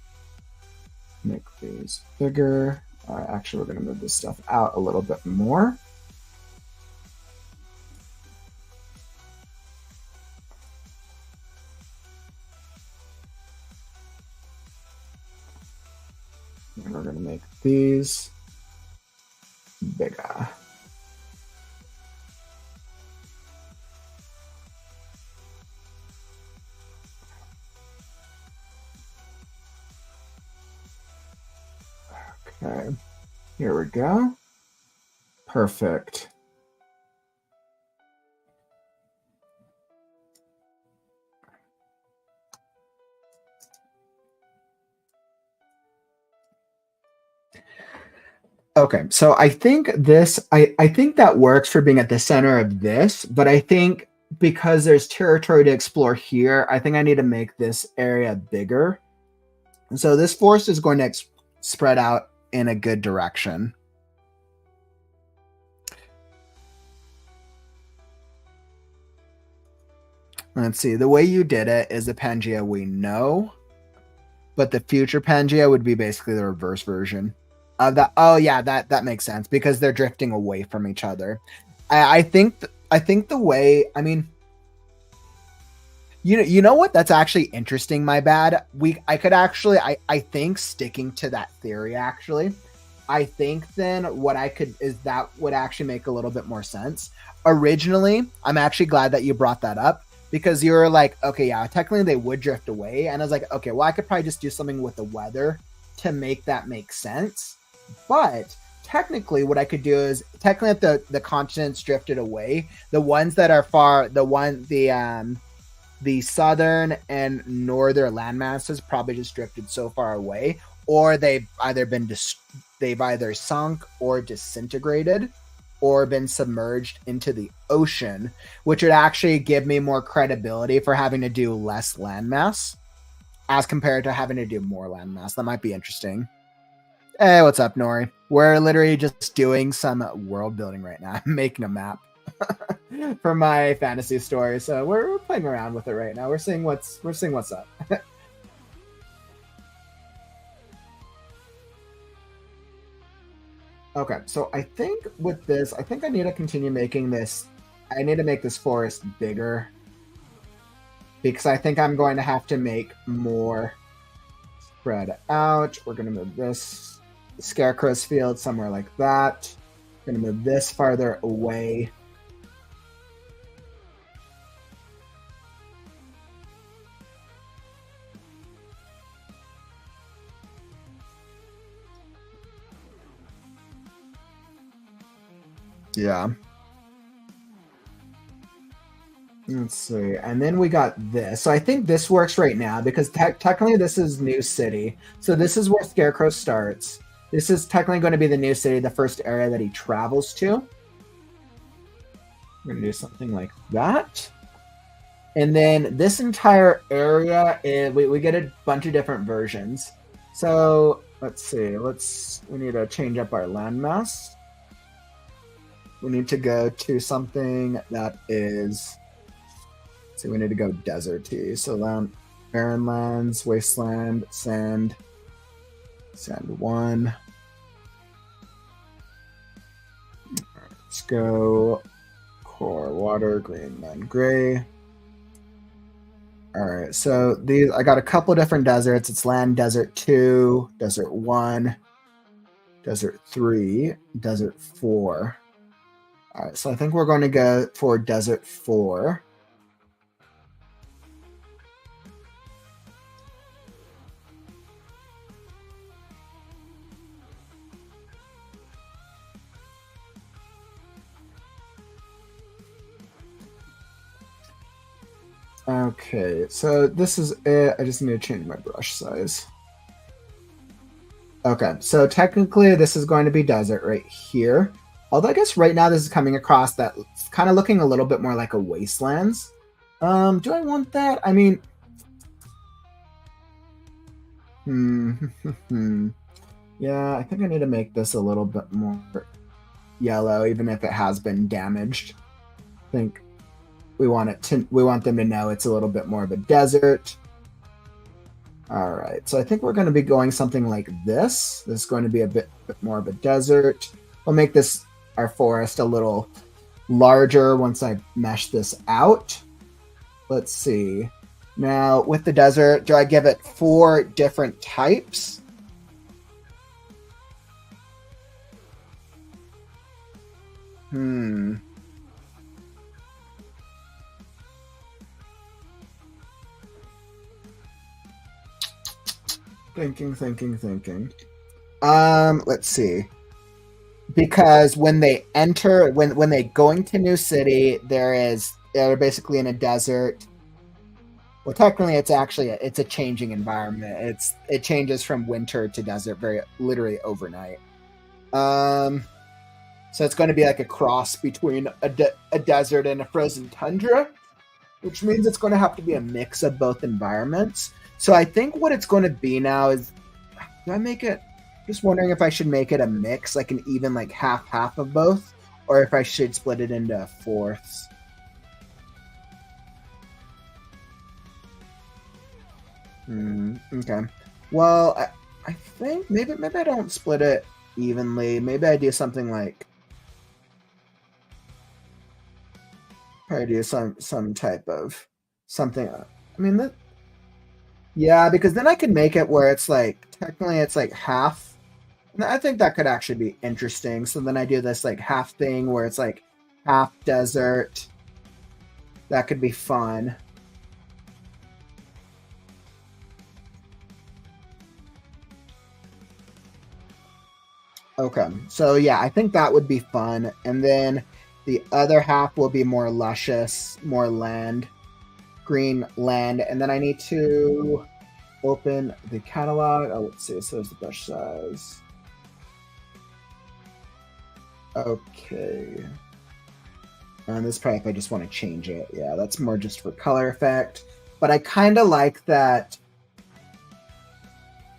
S1: make these bigger. Actually, we're going to move this stuff out a little bit more. these bigger. Okay, here we go. Perfect. Okay, so I think I think that works for being at the center of this, but I think because there's territory to explore here, I think I need to make this area bigger. And so this forest is going to spread out in a good direction. Let's see. The way you did it is the Pangea we know, but the future Pangea would be basically the reverse version of that. Oh yeah, that makes sense because they're drifting away from each other. I think the way, I mean, you know what? That's actually interesting. My bad. I could actually I think sticking to that theory actually. I think then what I could is that would actually make a little bit more sense. Originally, I'm actually glad that you brought that up because you were like, okay, yeah, technically they would drift away. And I was like, okay, well, I could probably just do something with the weather to make that make sense. But technically what I could do is technically if the continents drifted away, the ones that are far, the southern and northern landmasses probably just drifted so far away, or they've either sunk or disintegrated or been submerged into the ocean, which would actually give me more credibility for having to do less landmass as compared to having to do more landmass. That might be interesting. Hey, what's up, Nori? We're literally just doing some world building right now. I'm making a map for my fantasy story, so we're playing around with it right now. We're seeing what's up. Okay, so I think with this, I think I need to continue making this. I need to make this forest bigger because I think I'm going to have to make more spread out. We're going to move this Scarecrow's field somewhere like that. We're going to move this farther away. Yeah. Let's see. And then we got this. So I think this works right now because technically this is New City. So this is where Scarecrow starts. This is technically going to be the New City, the first area that he travels to. We're going to do something like that. And then this entire area, we get a bunch of different versions. So let's see. We need to change up our landmass. We need to go to something that is, so we need to go deserty. So barren lands, wasteland, sand 1. Right, let's go core water, green, then gray. All right, so these, I got a couple different deserts. It's land desert 2, desert 1, desert 3, desert 4. All right, so I think we're going to go for desert 4. Okay, so this is it. I just need to change my brush size. Okay, so technically this is going to be desert right here. Although I guess right now this is coming across that it's kind of looking a little bit more like a wastelands. Do I want that? I mean, yeah, I think I need to make this a little bit more yellow, even if it has been damaged. I think we want them to know it's a little bit more of a desert. All right, so I think we're going to be going something like this. This is going to be a bit more of a desert. We'll make this our forest a little larger once I mesh this out. Let's see. Now, with the desert, do I give it 4 different types? Hmm. Thinking. Let's see. Because when they enter, when they go into new city, they're basically in a desert. Well, technically, it's a changing environment. It changes from winter to desert very literally overnight. Um, so it's going to be like a cross between a desert and a frozen tundra, which means it's going to have to be a mix of both environments. So I think what it's going to be now is, do I make it? Just wondering if I should make it a mix, like an even like half of both, or if I should split it into fourths. Okay. Well, I think maybe I don't split it evenly. Maybe I do something like probably do some type of something. I mean that yeah, because then I can make it where it's like technically it's like half. And I think that could actually be interesting. So then I do this like half thing where it's like half desert. That could be fun. Okay. So yeah, I think that would be fun. And then the other half will be more luscious, more land, green land. And then I need to open the catalog. Oh, let's see. So there's the brush size. Okay. And this probably if I just want to change it. Yeah, that's more just for color effect. But I kind of like that.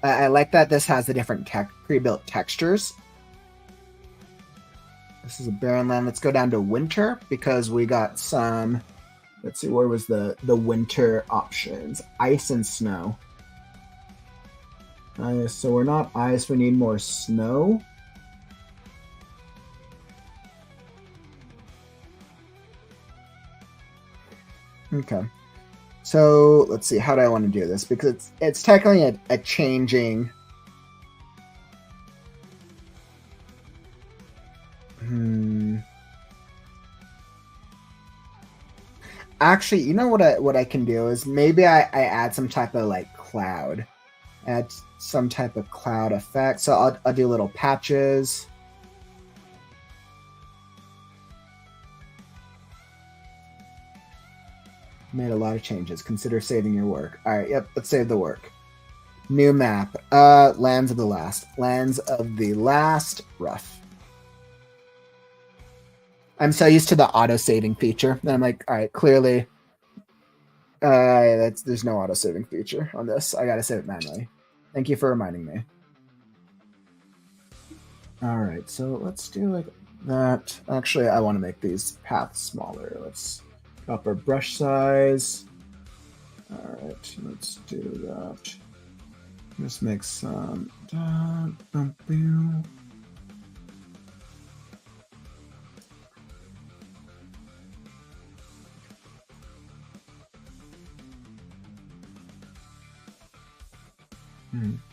S1: I like that this has the different pre-built textures. This is a barren land. Let's go down to winter because we got some. Let's see, where was the winter options? Ice and snow. So we're not ice. We need more snow. Okay. So let's see. How do I want to do this? Because it's technically a changing. Actually, you know what I can do is maybe I add some type of like cloud, add some type of cloud effect. So I'll do little patches. Made a lot of changes. Consider saving your work. All right, yep, let's save the work. New map. Lands of the Last. Lands of the Last. Rough. I'm so used to the auto saving feature that I'm like, all right, clearly, there's no auto saving feature on this. I gotta save it manually. Thank you for reminding me. All right, so let's do like that. Actually, I want to make these paths smaller. Let's up our brush size. All right, let's do that. Just make some.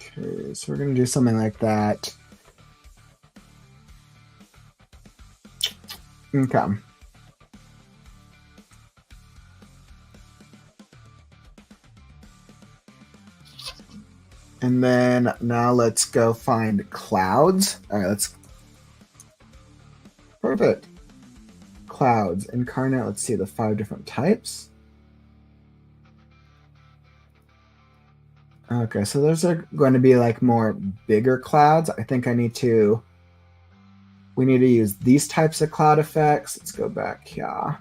S1: Okay, so we're gonna do something like that. Okay. And then now let's go find clouds. All right, let's. Perfect. Clouds. Incarnate, let's see the 5 different types. Okay, so those are going to be like more bigger clouds. I think we need to use these types of cloud effects. Let's go back here.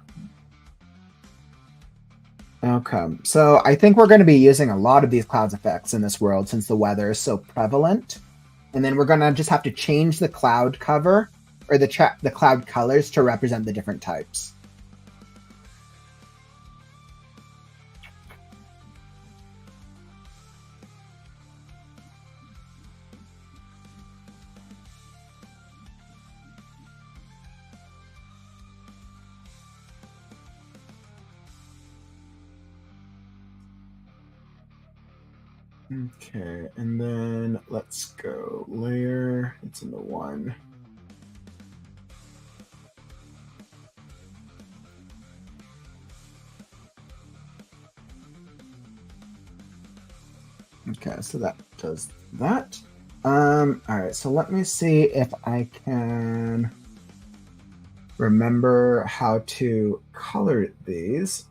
S1: Okay, so I think we're going to be using a lot of these clouds effects in this world since the weather is so prevalent. And then we're going to just have to change the cloud cover or the cloud colors to represent the different types. Okay, and then let's go layer. It's in the 1. Okay, so that does that. All right, so let me see if I can remember how to color these.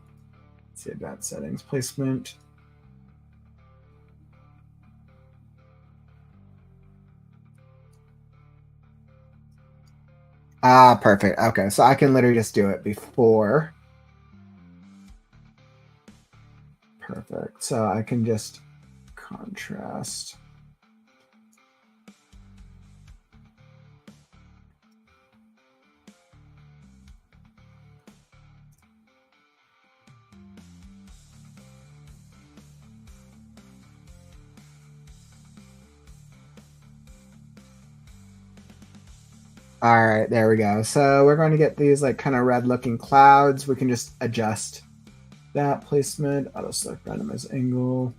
S1: Let's see, advanced settings, placement. Ah, perfect. Okay, so I can literally just do it before. Perfect. So I can just contrast. All right, there we go. So we're going to get these like kind of red looking clouds. We can just adjust that placement. Auto select randomize angle.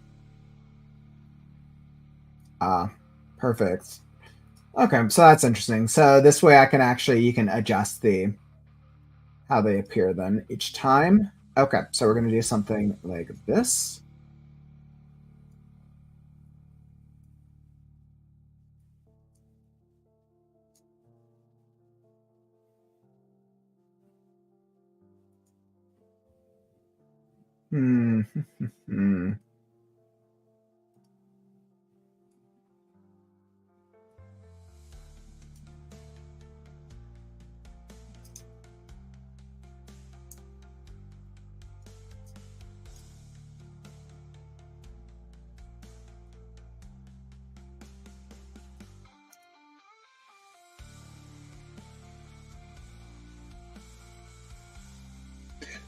S1: Ah, perfect. Okay, so that's interesting. So this way I can actually, you can adjust the, how they appear then each time. Okay, so we're going to do something like this. Hmm. Hmm.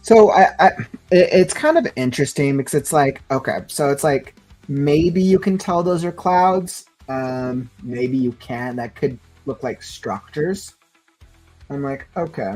S1: So it's kind of interesting because it's like, okay, so it's like maybe you can tell those are clouds. Maybe you can. That could look like structures. I'm like, okay.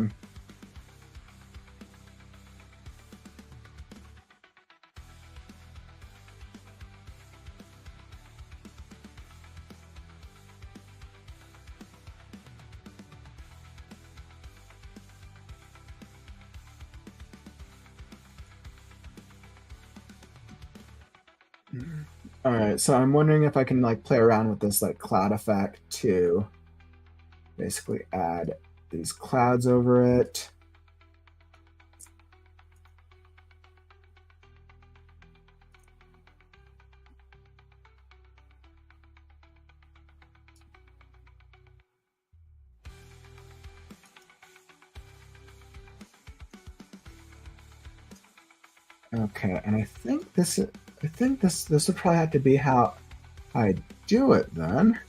S1: All right, so I'm wondering if I can like play around with this like cloud effect to basically add these clouds over it. Okay, and I think this would probably have to be how I do it then.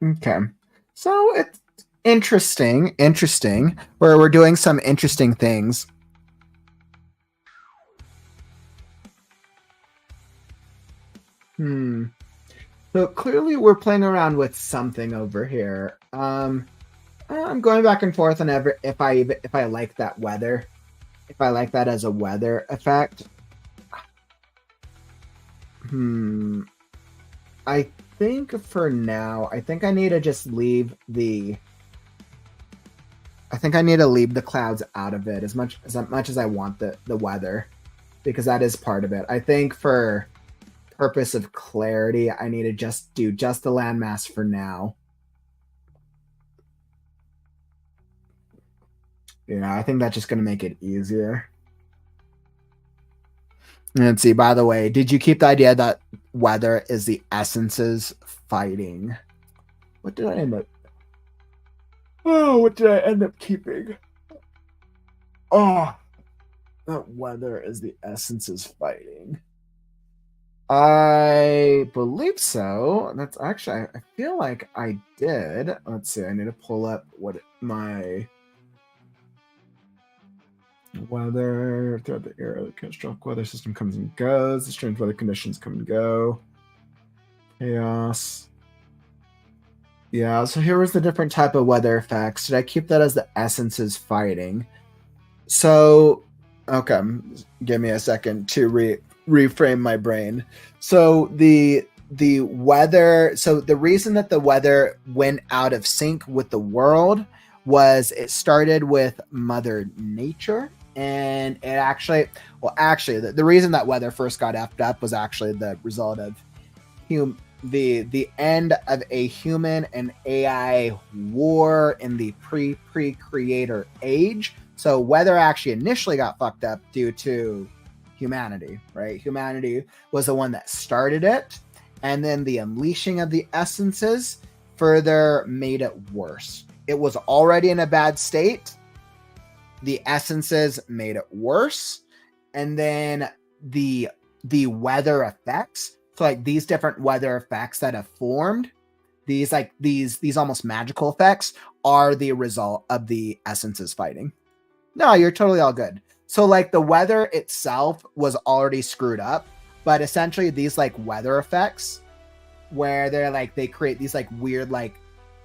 S1: Okay. So it's interesting, where we're doing some interesting things. Hmm. So clearly we're playing around with something over here. I'm going back and forth on ever if I like that weather, if I like that as a weather effect. Hmm. I think for now, I think I need to just leave the. I think I need to leave the clouds out of it as much as I want the weather, because that is part of it. I think for purpose of clarity, I need to just do just the landmass for now. Yeah, I think that's just going to make it easier. And see, by the way, did you keep the idea that weather is the essences fighting? What did I end up? Oh, what did I end up keeping? Oh, that weather is the essences fighting. I believe so. That's actually, I feel like I did. Let's see, I need to pull up what my weather throughout the era. The catastrophic weather system comes and goes. The strange weather conditions come and go. Chaos. Yeah, so here was the different type of weather effects. Did I keep that as the essences fighting? So, okay, give me a second to reframe my brain. So the weather, so the reason that the weather went out of sync with the world was it started with Mother Nature, and it actually, the reason that weather first got effed up was actually the result of the end of a human and AI war in the pre-creator age. So weather actually initially got fucked up due to humanity, right? Humanity was the one that started it, and then the unleashing of the essences further made it worse. It was already in a bad state. The essences made it worse, and then the weather effects. So like these different weather effects that have formed, these almost magical effects are the result of the essences fighting. No, you're totally all good. So like the weather itself was already screwed up, but essentially these like weather effects where they create these like weird, like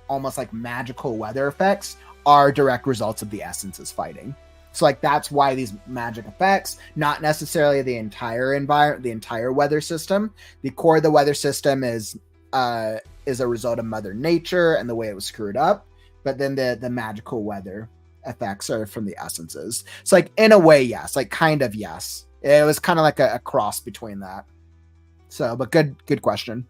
S1: almost like magical weather effects are direct results of the essences fighting. So like that's why these magic effects, not necessarily the entire environment, the entire weather system. The core of the weather system is a result of Mother Nature and the way it was screwed up. But then the magical weather effects are from the essences. So like in a way, yes, like kind of yes. It was kind of like a cross between that. So, but good question.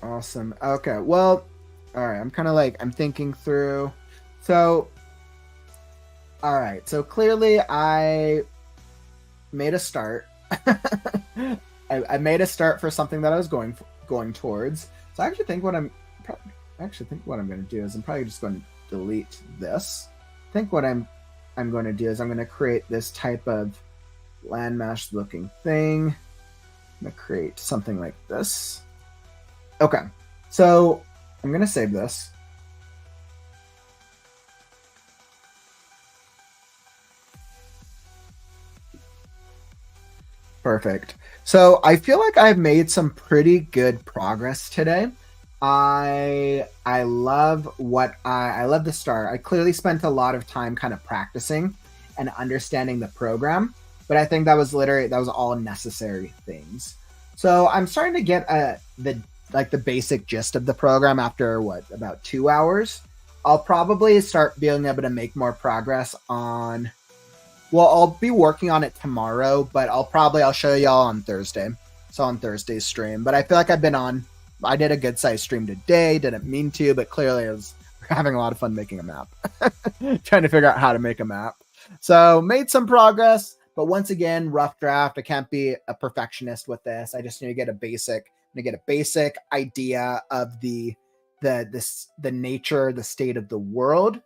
S1: Awesome. Okay. Well, all right. I'm kind of like I'm thinking through. So, all right. So clearly, I made a start. I made a start for something that I was going towards. So I actually think what I'm going to do is I'm probably just going to delete this. I think what I'm going to do is I'm going to create this type of landmass looking thing. I'm going to create something like this. Okay, so I'm going to save this. Perfect. So I feel like I've made some pretty good progress today. I love I love the start. I clearly spent a lot of time kind of practicing and understanding the program, but I think that was all necessary things. So I'm starting to get the basic gist of the program after about 2 hours. I'll probably start being able to make more progress on. Well, I'll be working on it tomorrow, but I'll show y'all on Thursday. So on Thursday's stream. But I feel like I did a good sized stream today. Didn't mean to, but clearly we're having a lot of fun making a map. Trying to figure out how to make a map. So made some progress, but once again, rough draft. I can't be a perfectionist with this. I just need to get a basic idea of the nature, the state of the world.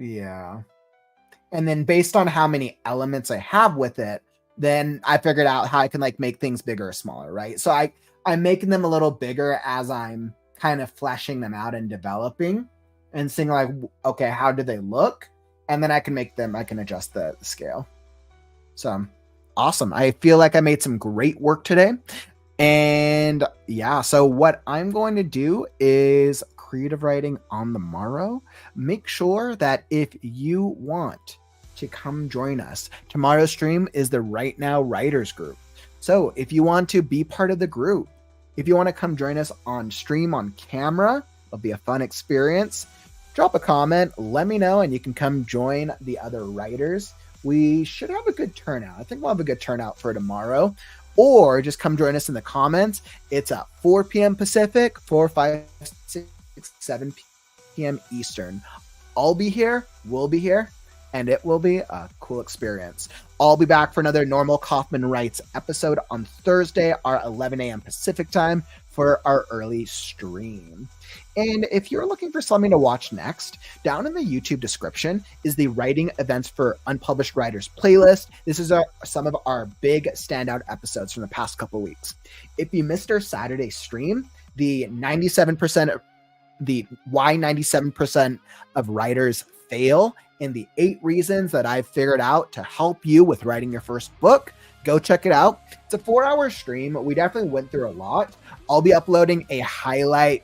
S1: Yeah. And then based on how many elements I have with it, then I figured out how I can like make things bigger or smaller, right? So I'm making them a little bigger as I'm kind of fleshing them out and developing and seeing like, okay, how do they look? And then I can adjust the scale. So awesome. I feel like I made some great work today. And yeah, so what I'm going to do is creative writing on the morrow. Make sure that if you want to come join us, tomorrow's stream is the Right Now Writers Group. So if you want to be part of the group, if you want to come join us on stream on camera, it'll be a fun experience. Drop a comment, let me know, and you can come join the other writers. We should have a good turnout. I think we'll have a good turnout for tomorrow. Or just come join us in the comments. It's at 4 p.m. Pacific, 4, 5, 6, 7 p.m. Eastern. I'll be here, we'll be here, and it will be a cool experience. I'll be back for another normal Kauffman Writes episode on Thursday, our 11 a.m. Pacific time for our early stream. And if you're looking for something to watch next, down in the YouTube description is the Writing Events for Unpublished Writers playlist. This is some of our big standout episodes from the past couple weeks. If you missed our Saturday stream, the why 97% of writers fail and the 8 reasons that I've figured out to help you with writing your first book. Go check it out. It's a 4-hour stream. We definitely went through a lot. I'll be uploading a highlight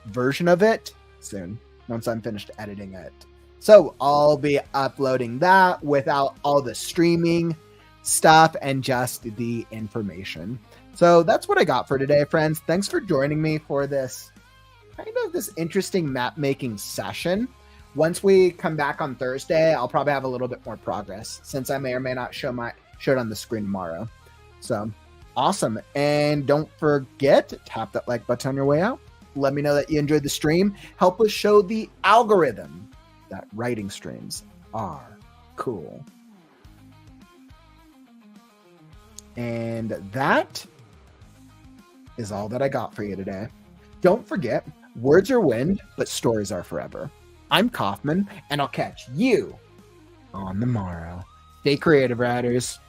S1: version of it soon once I'm finished editing it. So I'll be uploading that without all the streaming stuff and just the information. So that's what I got for today, friends. Thanks for joining me for this interesting map making session. Once we come back on Thursday, I'll probably have a little bit more progress since I may or may not show it on the screen tomorrow. So awesome. And don't forget, tap that like button on your way out. Let me know that you enjoyed the stream. Help us show the algorithm that writing streams are cool. And that is all that I got for you today. Don't forget, words are wind, but stories are forever. I'm Kauffman, and I'll catch you on the morrow. Stay creative, writers.